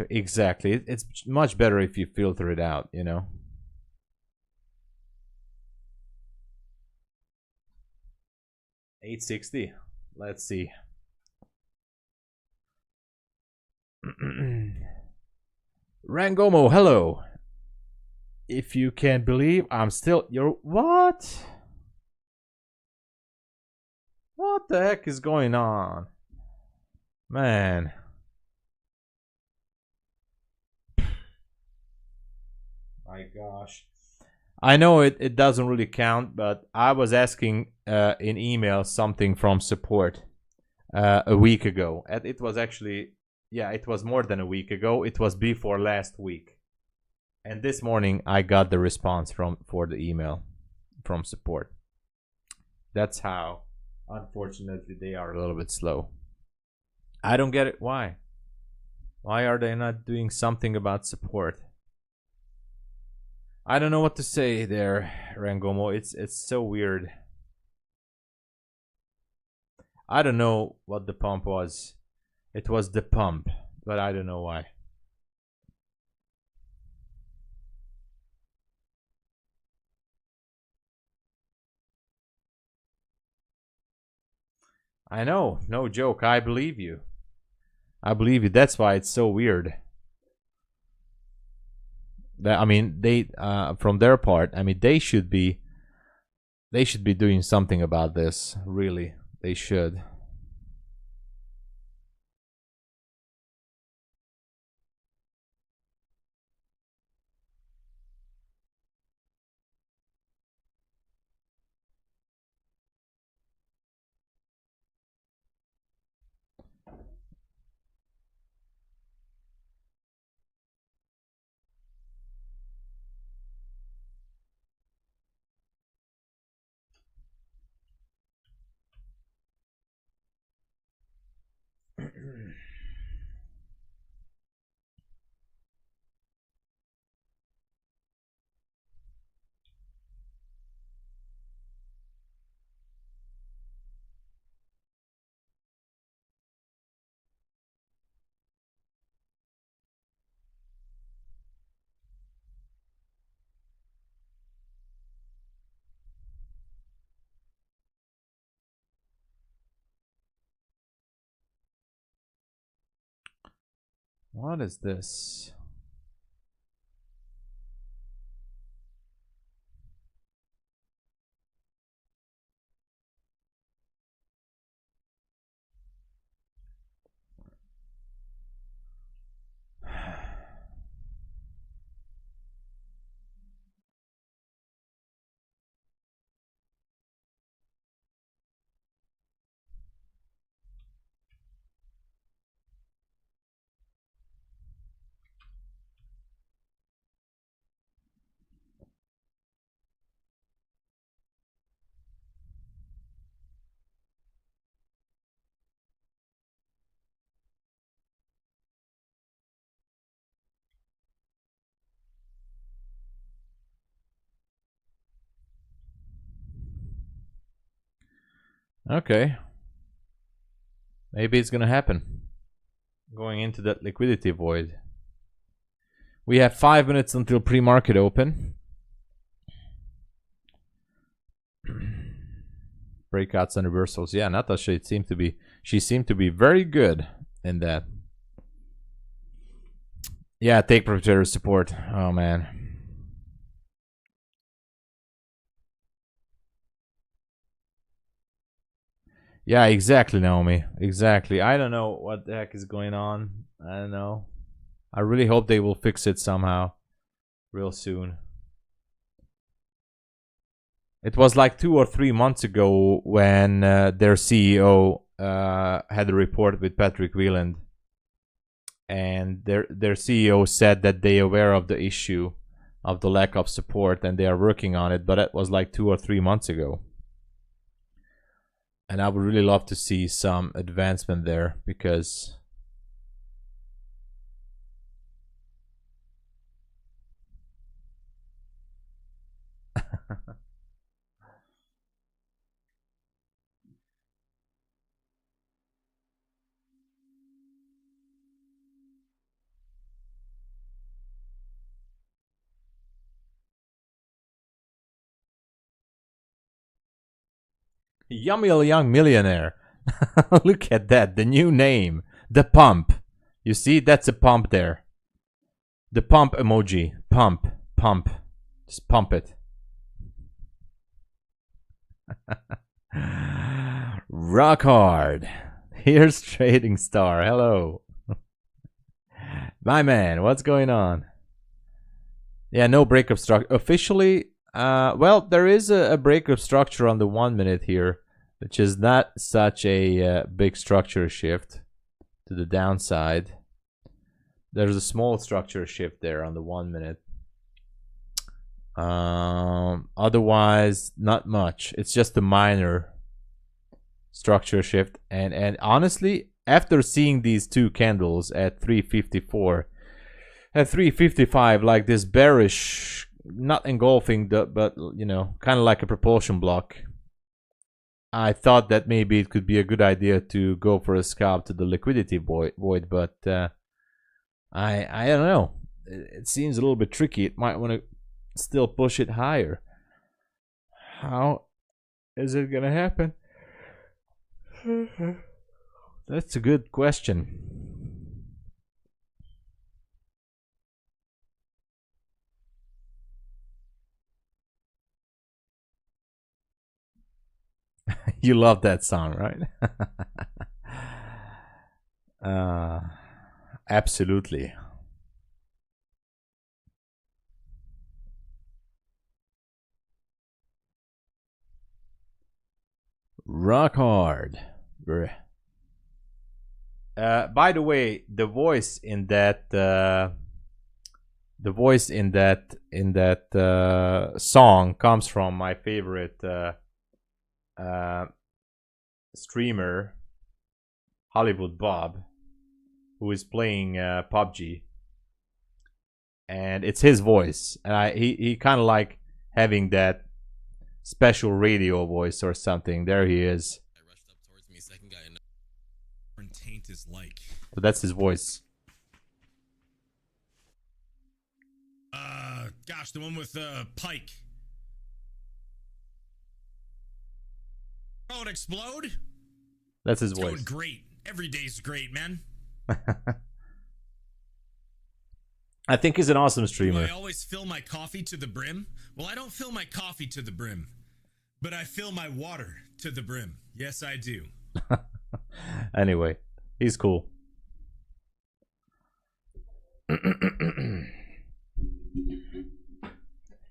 Exactly. It's much better if you filter it out, you know. $860. Let's see. Rangomo, hello. If you can believe, I'm still your what? What the heck is going on? Man. My gosh. I know it doesn't really count, but I was asking in email something from support a week ago. And it was actually, yeah, it was more than a week ago. It was before last week. And this morning I got the response for the email from support. That's how, unfortunately, they are a little bit slow. I don't get it. Why? Why are they not doing something about support? I don't know what to say there, Rangomo. It's so weird. I don't know what the pump was. It was the pump, but I don't know why. I know, no joke. I believe you. I believe you. That's why it's so weird. I mean, they from their part, I mean, they should be doing something about this. Really, they should. What is this? Okay. Maybe it's gonna happen. Going into that liquidity void. We have 5 minutes until pre-market open. Breakouts and reversals. Yeah, Natasha, she seemed to be very good in that. Yeah, take protector support. Oh man. Yeah, exactly, Naomi. Exactly. I don't know what the heck is going on. I don't know. I really hope they will fix it somehow real soon. It was like 2 or 3 months ago when their CEO had a report with Patrick Wieland, and their CEO said that they are aware of the issue of the lack of support and they are working on it, but that was like 2 or 3 months ago. And I would really love to see some advancement there, because Yummy Young Millionaire. Look at that, the new name. The pump. You see, that's a pump there. The pump emoji. Pump. Pump. Just pump it. Rock hard. Here's Trading Star. Hello. My man, what's going on? Yeah, no breakup structure. Officially, well, there is a breakup structure on the 1 minute here, which is not such a big structure shift to the downside. There's a small structure shift there on the 1 minute. Otherwise, not much. It's just a minor structure shift. And honestly, after seeing these two candles at 354, at 355, like this bearish, not engulfing the, but you know, kind of like a propulsion block, I thought that maybe it could be a good idea to go for a scalp to the liquidity void, but I don't know. It seems a little bit tricky. It might want to still push it higher. How is it gonna happen? That's a good question. You love that song, right? Absolutely. Rock hard. By the way, the voice in that song comes from my favorite streamer, Hollywood Bob, who is playing PUBG, and it's his voice, and he kind of like having that special radio voice or something. There he is. I rushed up towards me, second guy, and taint is like. So that's his voice. Gosh, the one with Pike. Oh, it explode? That's his It's voice. going great. Every day's great, man. I think he's an awesome streamer. Do I always fill my coffee to the brim? Well, I don't fill my coffee to the brim, but I fill my water to the brim. Yes, I do. Anyway, he's cool.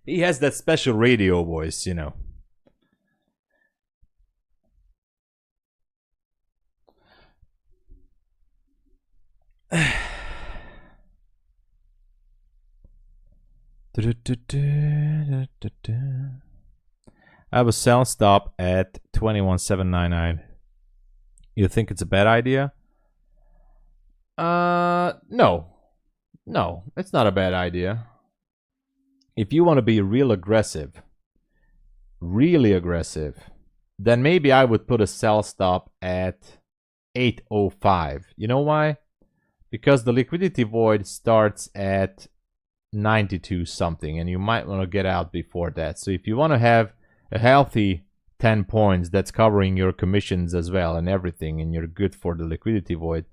He has that special radio voice, you know. I have a sell stop at 21,799. You think it's a bad idea? No. No, it's not a bad idea. If you want to be real aggressive, really aggressive, then maybe I would put a sell stop at 805. You know why? Because the liquidity void starts at 92 something, and you might want to get out before that. So if you want to have a healthy 10 points that's covering your commissions as well and everything, and you're good for the liquidity void,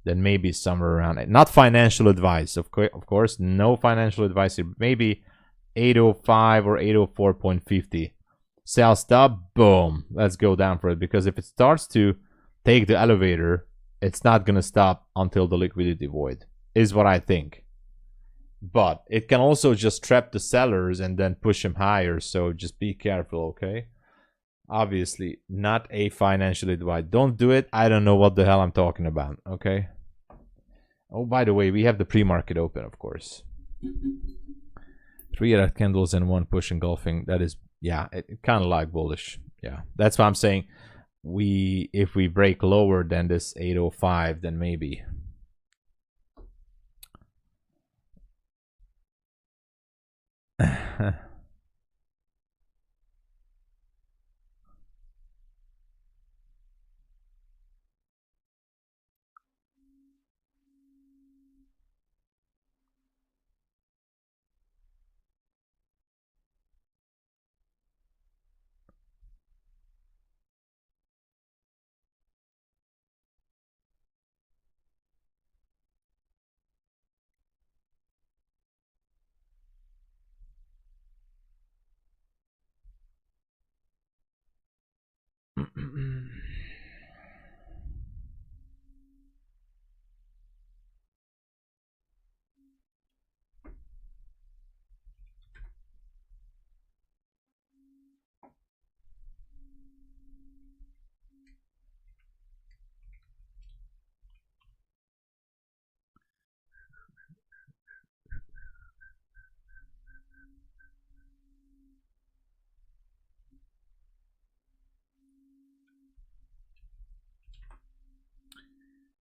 then maybe somewhere around it. Not financial advice, of course, no financial advice here. Maybe 805 or 804.50. Sell stop, boom, let's go down for it. Because if it starts to take the elevator, it's not gonna stop until the liquidity void, is what I think. But it can also just trap the sellers and then push them higher, so just be careful, okay? Obviously, not a financial advice. Don't do it. I don't know what the hell I'm talking about, okay? Oh, by the way, we have the pre-market open, of course. 3 red candles and 1 push engulfing. That is, yeah, it kind of like bullish. Yeah, that's why I'm saying if we break lower than this 805, then maybe.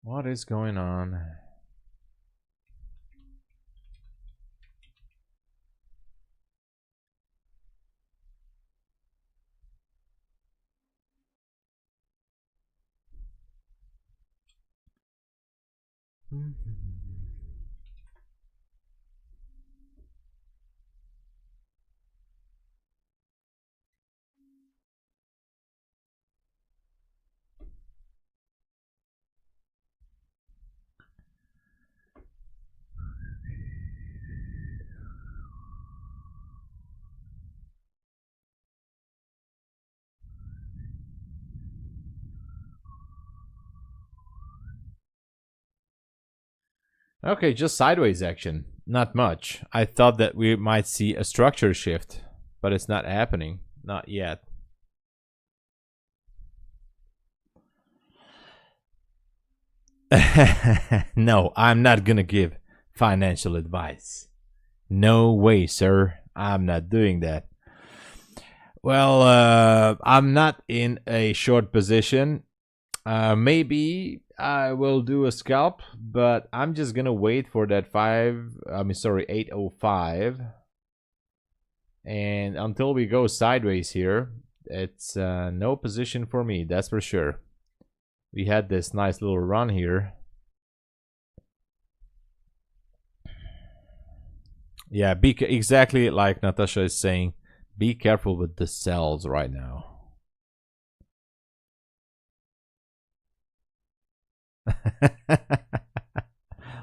What is going on? Okay, just sideways action. Not much. I thought that we might see a structure shift, but it's not happening. Not yet. No, I'm not gonna give financial advice. No way, sir. I'm not doing that. Well, I'm not in a short position. Maybe I will do a scalp, but I'm just gonna wait for that 805. And until we go sideways here, it's no position for me, that's for sure. We had this nice little run here. Yeah, exactly like Natasha is saying, be careful with the sells right now.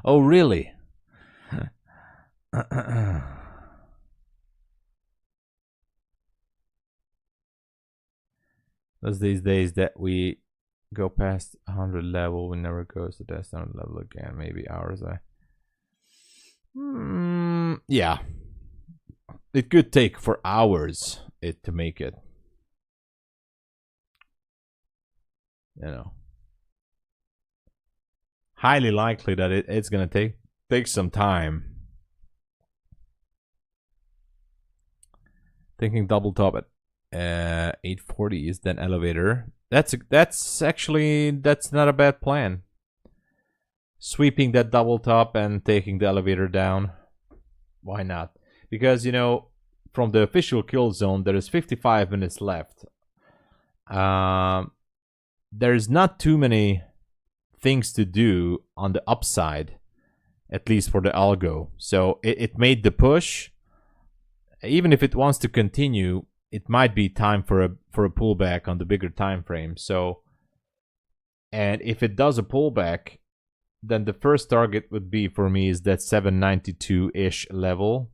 Oh, really? Those these days that we go past 100 level, we never goes to that 100 level again. Maybe hours. Yeah, it could take for hours to make it. You know, highly likely that it's gonna take some time. Thinking double top at 840 is then elevator. That's not a bad plan. Sweeping that double top and taking the elevator down. Why not? Because, you know, from the official kill zone, there is 55 minutes left. there's not too many things to do on the upside, at least for the algo. So it made the push. Even if it wants to continue, it might be time for a pullback on the bigger time frame. So, and if it does a pullback, then the first target would be for me is that 792-ish level.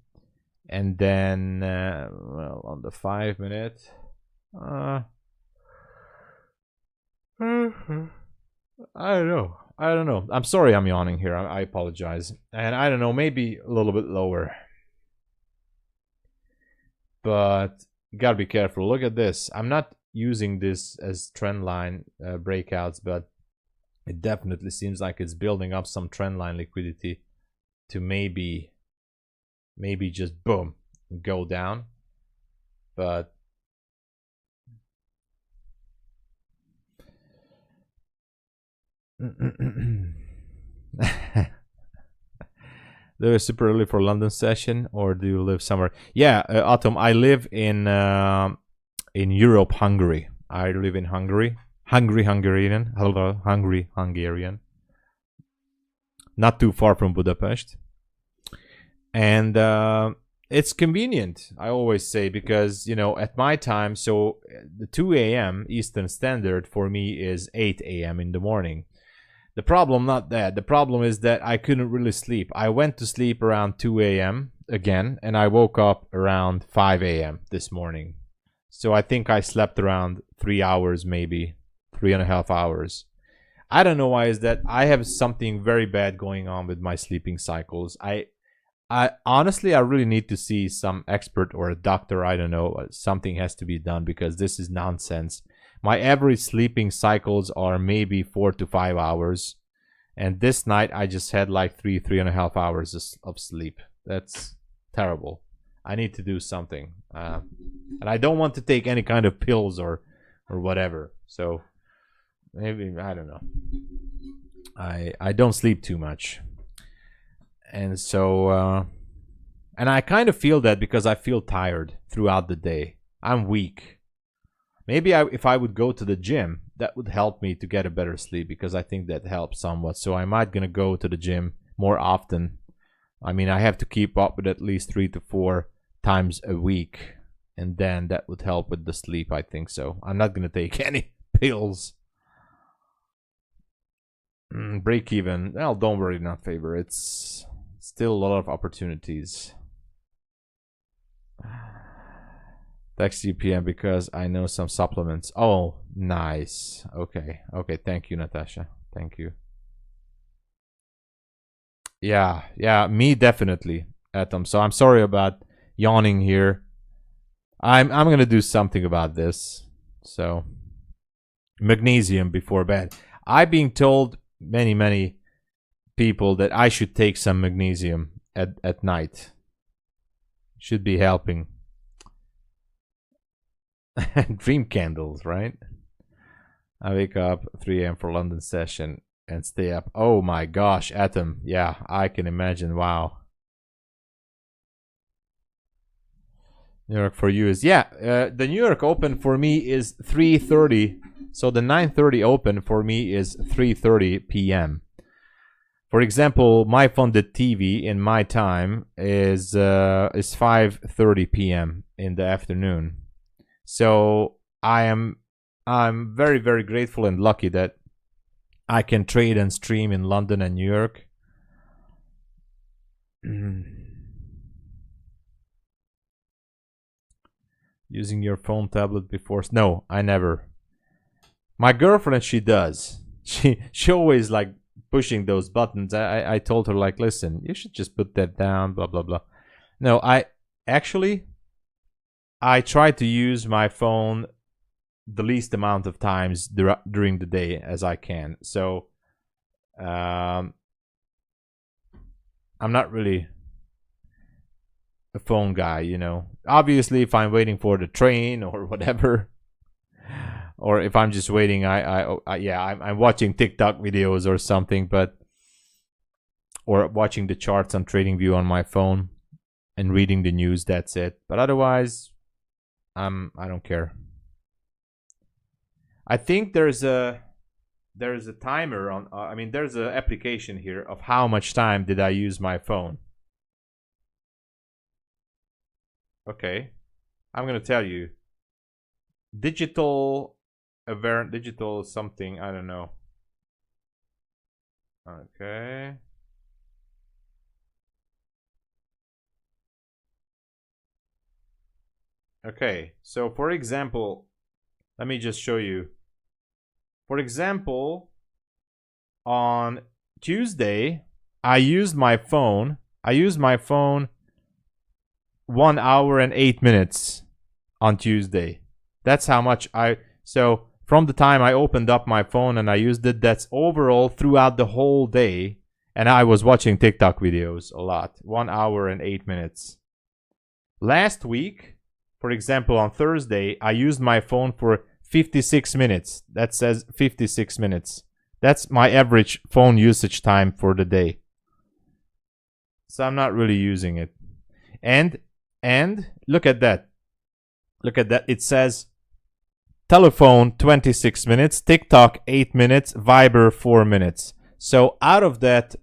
And then, well, on the 5 minute, I don't know. I'm sorry I'm yawning here. I apologize. And I don't know, maybe a little bit lower. But you gotta be careful. Look at this. I'm not using this as trend line breakouts, but it definitely seems like it's building up some trend line liquidity to maybe just boom, go down. But do it super early for London session, or do you live somewhere? Yeah, Autumn, I live in Europe, Hungary. I live in Hungary. Hungarian. Hello, Hungarian. Not too far from Budapest. And it's convenient, I always say, because, you know, at my time, so the 2 a.m. Eastern Standard for me is 8 a.m. in the morning. The problem, not that. The problem is that I couldn't really sleep. I went to sleep around 2 a.m. again, and I woke up around 5 a.m. this morning. So I think I slept around 3 hours, maybe 3.5 hours. I don't know why is that. I have something very bad going on with my sleeping cycles. I honestly, I really need to see some expert or a doctor. I don't know. Something has to be done because this is nonsense. My average sleeping cycles are maybe 4 to 5 hours. And this night I just had like 3.5 hours of sleep. That's terrible. I need to do something. And I don't want to take any kind of pills or whatever. So maybe, I don't know. I don't sleep too much. And so, and I kind of feel that because I feel tired throughout the day. I'm weak. Maybe if I would go to the gym, that would help me to get a better sleep, because I think that helps somewhat. So I might gonna go to the gym more often. I mean, I have to keep up with at least 3 to 4 times a week, and then that would help with the sleep. I think so. I'm not gonna take any pills. Break even. Well, don't worry, not favor. It's still a lot of opportunities. Text you PM because I know some supplements. Oh, nice. Okay. Okay. Thank you, Natasha. Thank you. Yeah. Yeah. Me definitely, Atom. So I'm sorry about yawning here. I'm gonna do something about this. So magnesium before bed. I've been told many people that I should take some magnesium at night. Should be helping. Dream candles, right? I wake up 3 a.m. for London session and stay up. Oh my gosh, Atom. Yeah, I can imagine. Wow. New York for you is, yeah, the New York Open for me is 3:30. So the 9:30 open for me is 3:30 p.m. For example, my funded TV in my time is 5:30 p.m. in the afternoon. So I'm very, very grateful and lucky that I can trade and stream in London and New York. Using your phone tablet before? No, I never. My girlfriend, she does. She always like pushing those buttons. I told her, like, listen, you should just put that down, blah blah blah. No, I try to use my phone the least amount of times during the day as I can. So I'm not really a phone guy, you know. Obviously, if I'm waiting for the train or whatever, or if I'm just waiting, I'm watching TikTok videos or something, but or watching the charts on TradingView on my phone and reading the news. That's it. But otherwise, I don't care. I think there's a timer on. I mean, there's an application here of how much time did I use my phone. Okay, I'm gonna tell you. Digital something. I don't know. Okay. Okay, so for example, let me just show you. For example, on Tuesday, I used my phone 1 hour and 8 minutes on Tuesday. That's how much so from the time I opened up my phone and I used it, that's overall throughout the whole day. And I was watching TikTok videos a lot. 1 hour and 8 minutes. Last week, for example, on Thursday, I used my phone for 56 minutes. That says 56 minutes. That's my average phone usage time for the day. So I'm not really using it. And look at that. Look at that. It says telephone 26 minutes, TikTok 8 minutes, Viber 4 minutes. So out of that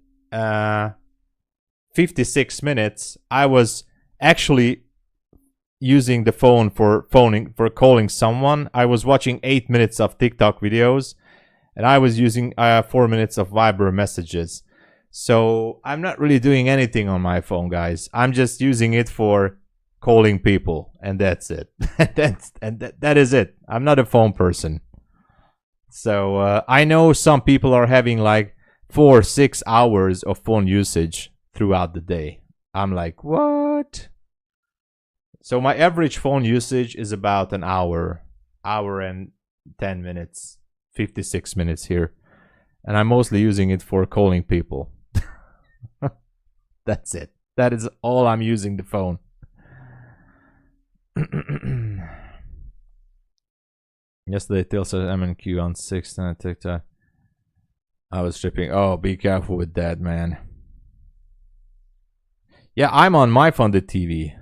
56 minutes, I was actually using the phone for calling someone. I was watching 8 minutes of TikTok videos, and I was using 4 minutes of Viber messages. So I'm not really doing anything on my phone, guys. I'm just using it for calling people, and that's it. that is it. I'm not a phone person. So I know some people are having like 4-6 hours of phone usage throughout the day. I'm like, what? So my average phone usage is about an hour and 10 minutes, 56 minutes here. And I'm mostly using it for calling people. That's it. That is all I'm using the phone. Yesterday, Till said MNQ on 6 and TikTok. I was tripping. Oh, be careful with that, man. Yeah, I'm on MyFunded TV.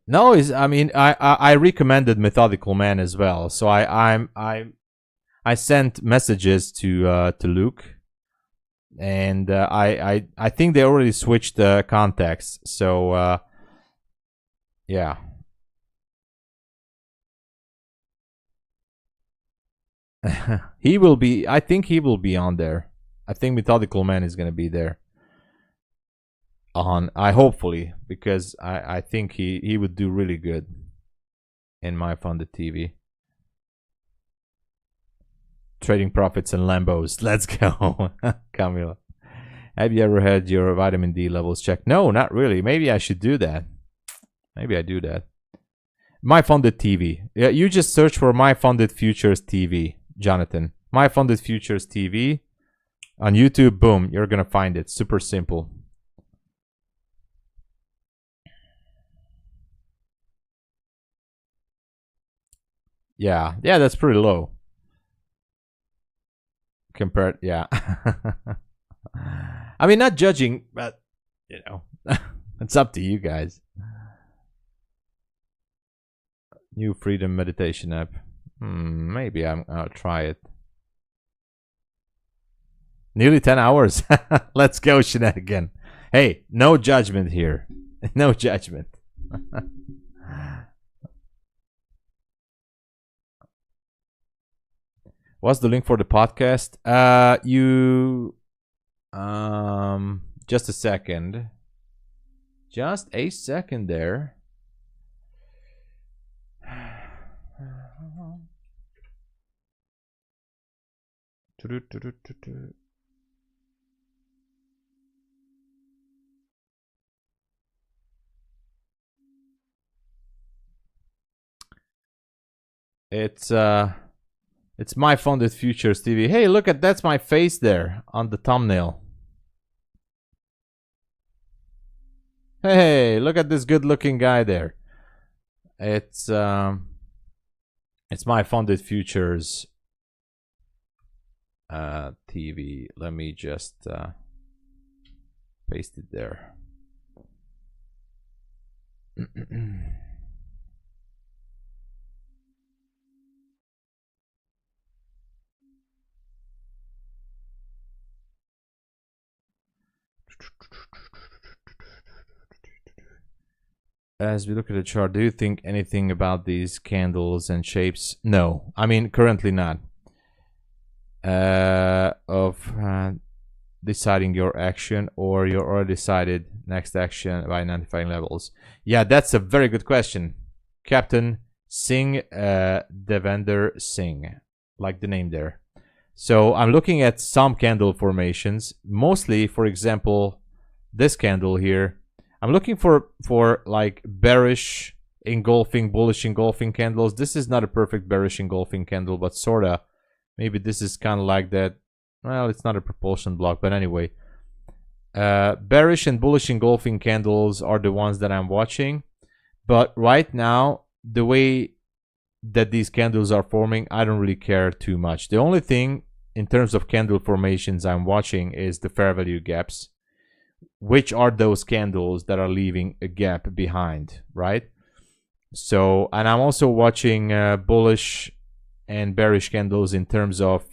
No, I mean, I recommended Methodical Man as well. So I sent messages to Luke, and I think they already switched the contacts. So yeah. He will be. I think he will be on there. I think Methodical Man is gonna be there. I hopefully, because I think he would do really good in MyFunded TV. Trading profits and Lambos. Let's go. Camila. Have you ever had your vitamin D levels checked? No, not really. Maybe I should do that. Maybe I do that. MyFunded TV. Yeah, you just search for MyFundedFutures TV, Jonathan. MyFundedFutures TV on YouTube. Boom, you're gonna find it. Super simple. Yeah, that's pretty low. Compared, yeah. I mean, not judging, but you know, it's up to you guys. New Freedom meditation app. Maybe I'll try it. Nearly 10 hours. Let's go, shenanigan. Hey, no judgment here. No judgment. What's the link for the podcast? Just a second. Just a second there. It's MyFundedFutures TV. Hey, look at that's my face there on the thumbnail. Hey, look at this good-looking guy there. It's MyFundedFutures TV. Let me just paste it there. As we look at the chart, do you think anything about these candles and shapes? No, I mean currently not. Deciding your action, or you already decided next action by identifying levels? Yeah, that's a very good question, Captain Singh, Devender Singh, like the name there. So I'm looking at some candle formations, mostly, for example, this candle here. I'm looking for like bearish engulfing, bullish engulfing candles. This is not a perfect bearish engulfing candle, but sorta. Maybe this is kind of like that. Well, it's not a propulsion block, but anyway. Bearish and bullish engulfing candles are the ones that I'm watching. But right now, the way that these candles are forming, I don't really care too much. The only thing in terms of candle formations I'm watching is the fair value gaps. Which are those candles that are leaving a gap behind, right? So, and I'm also watching bullish and bearish candles in terms of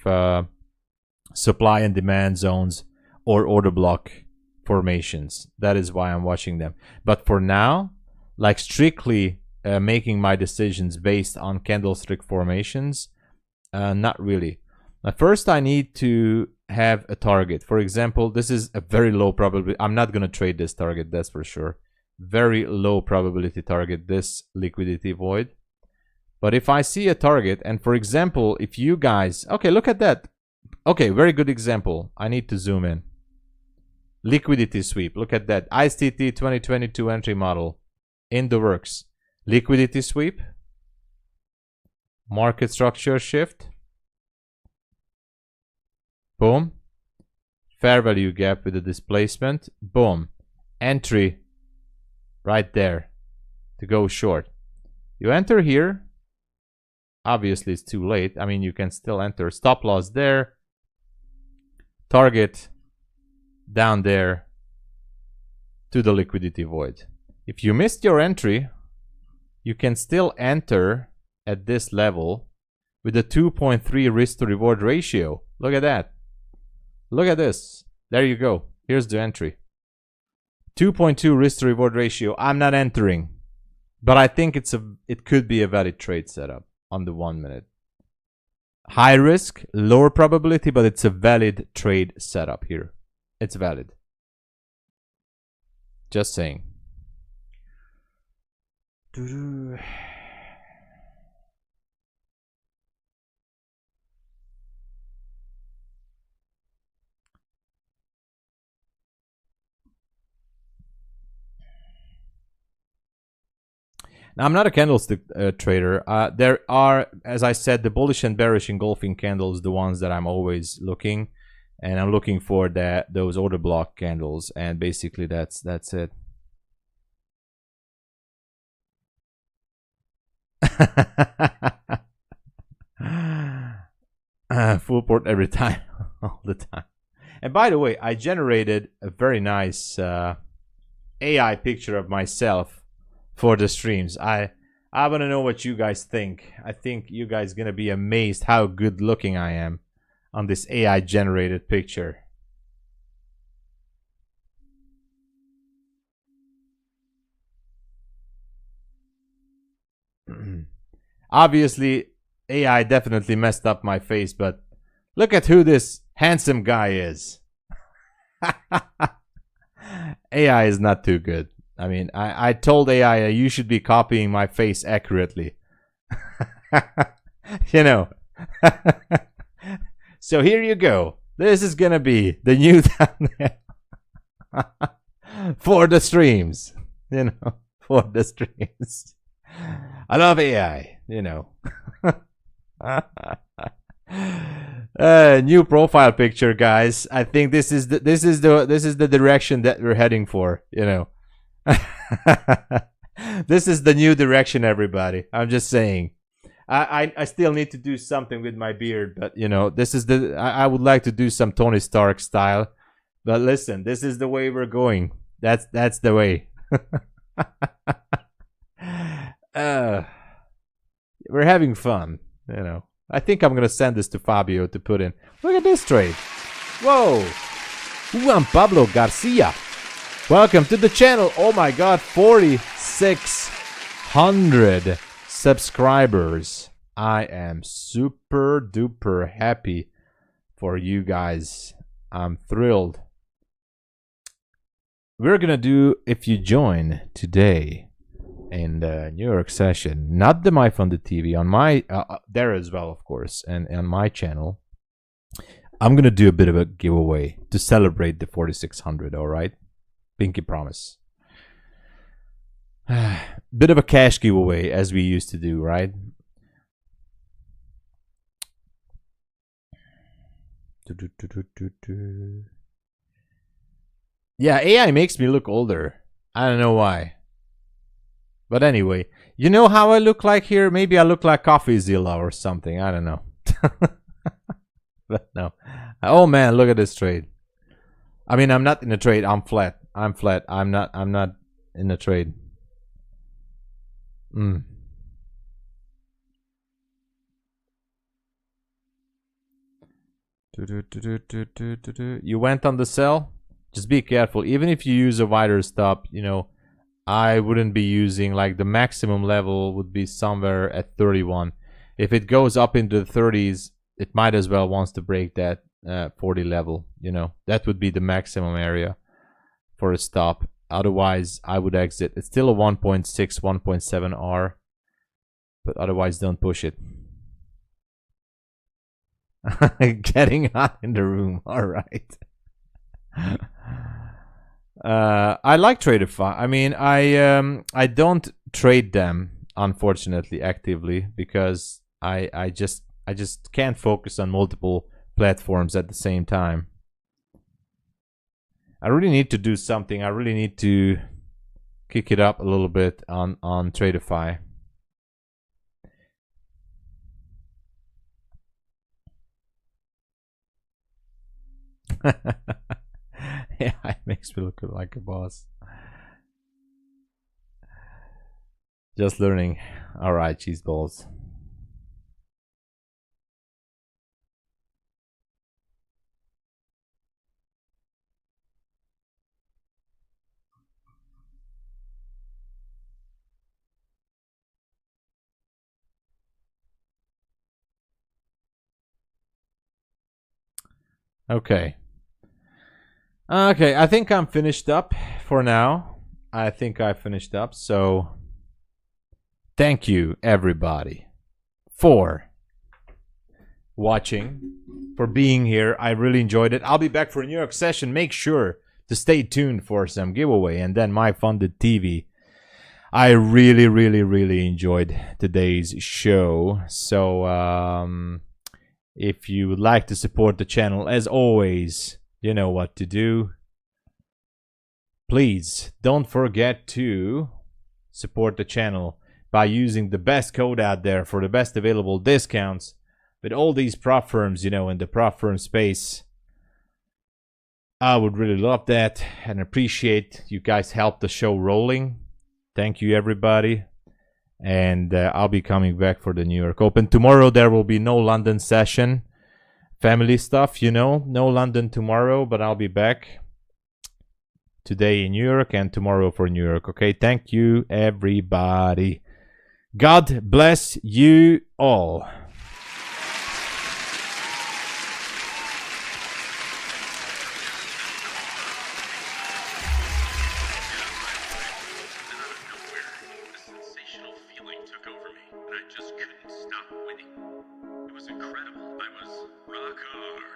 supply and demand zones or order block formations. That is why I'm watching them. But for now, like strictly making my decisions based on candlestick formations, not really. First, I need to have a target. For example, this is a very low probability. I'm not going to trade this target, that's for sure. Very low probability target, this liquidity void. But if I see a target, and for example, if you guys... Okay, look at that. Okay, very good example. I need to zoom in. Liquidity sweep. Look at that. ICT 2022 entry model. In the works. Liquidity sweep. Market structure shift. Boom. Fair value gap with a displacement. Boom. Entry right there to go short. You enter here. Obviously, it's too late. I mean, you can still enter. Stop loss there. Target down there to the liquidity void. If you missed your entry, you can still enter at this level with a 2.3 risk to reward ratio. Look at that. Look at this. There you go. Here's the entry. 2.2 risk to reward ratio. I'm not entering, but I think it could be a valid trade setup on the 1 minute. High risk, lower probability, but it's a valid trade setup here. It's valid. Just saying. Now, I'm not a candlestick trader. There are, as I said, the bullish and bearish engulfing candles, the ones that I'm always looking, and I'm looking for those order block candles, and basically that's it. Full port every time, all the time. And by the way, I generated a very nice AI picture of myself for the streams. I want to know what you guys think. I think you guys gonna be amazed how good looking I am on this AI generated picture. Obviously, AI definitely messed up my face, but look at who this handsome guy is. AI is not too good. I mean, I told AI you should be copying my face accurately. You know. So here you go. This is gonna be the new thumbnail for the streams. You know, for the streams. I love AI, you know. New profile picture, guys. I think this is the direction that we're heading for, you know. This is the new direction, everybody. I'm just saying. I still need to do something with my beard, but you know, this is I would like to do some Tony Stark style. But listen, this is the way we're going. That's the way. We're having fun, you know. I think I'm gonna send this to Fabio to put in. Look at this trade. Whoa. Juan Pablo Garcia. Welcome to the channel. Oh my god, 4,600 subscribers. I am super duper happy for you guys. I'm thrilled. We're gonna do, if you join today in the New York session, not the MyFunded TV, on my there as well, of course, and on my channel, I'm gonna do a bit of a giveaway to celebrate the 4,600. All right, pinky promise. Bit of a cash giveaway, as we used to do, right? Yeah, AI makes me look older. I don't know why. But anyway, you know how I look like here? Maybe I look like CoffeeZilla or something. I don't know. But no. Oh man, look at this trade. I mean, I'm not in a trade. I'm flat. I'm flat. I'm not in a trade. You went on the sell? Just be careful. Even if you use a wider stop, you know, I wouldn't be using, like, the maximum level would be somewhere at 31. If it goes up into the 30s, it might as well wants to break that 40 level, you know. That would be the maximum area for a stop. Otherwise, I would exit. It's still a 1.6, 1.7 R, but otherwise don't push it. Getting hot in the room. All right. I like TRADEIFY. I mean, I don't trade them, unfortunately, actively, because I just can't focus on multiple platforms at the same time. I really need to do something. I really need to kick it up a little bit on TRADEIFY. Yeah, it makes me look like a boss. Just learning. All right, cheese balls. Okay. Okay, I think I'm finished up for now. I think I finished up. So thank you, everybody, for watching, for being here. I really enjoyed it. I'll be back for a New York session. Make sure to stay tuned for some giveaway, and then MyFunded TV. I really, really, really enjoyed today's show. So if you would like to support the channel, as always, you know what to do. Please don't forget to support the channel by using the best code out there for the best available discounts with all these prop firms, you know, in the prop firm space. I would really love that and appreciate you guys help the show rolling. Thank you, everybody. And I'll be coming back for the New York Open. Tomorrow there will be no London session. Family stuff, you know. No London tomorrow, but I'll be back today in New York and tomorrow for New York. Okay, thank you, everybody. God bless you all.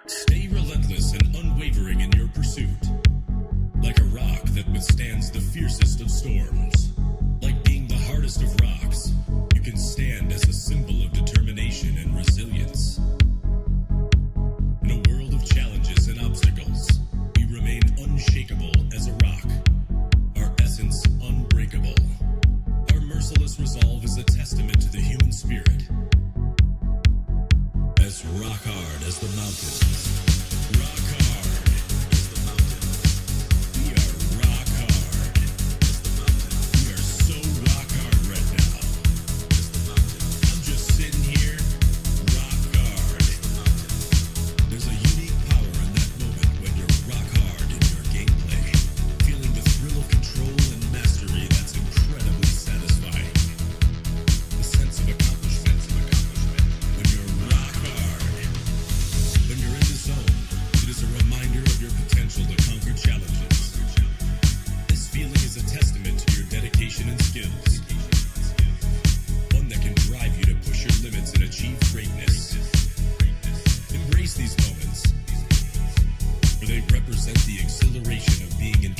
Stay relentless and unwavering in your pursuit. Like a rock that withstands the fiercest of storms. Like being the hardest of rocks, you can stand as a symbol of determination and resilience. In a world of challenges and obstacles, we remain unshakable as a rock. Our essence unbreakable. Our merciless resolve is a testament to the human spirit. As rock hard as the mountains. Rock hard as the mountains. We are rock hard as the mountains. We are so rock hard right now as the mountains. I'm just sitting here, rock hard as the mountains. There's a unique power in that moment when you're rock hard embrace these moments, for they represent the exhilaration of being in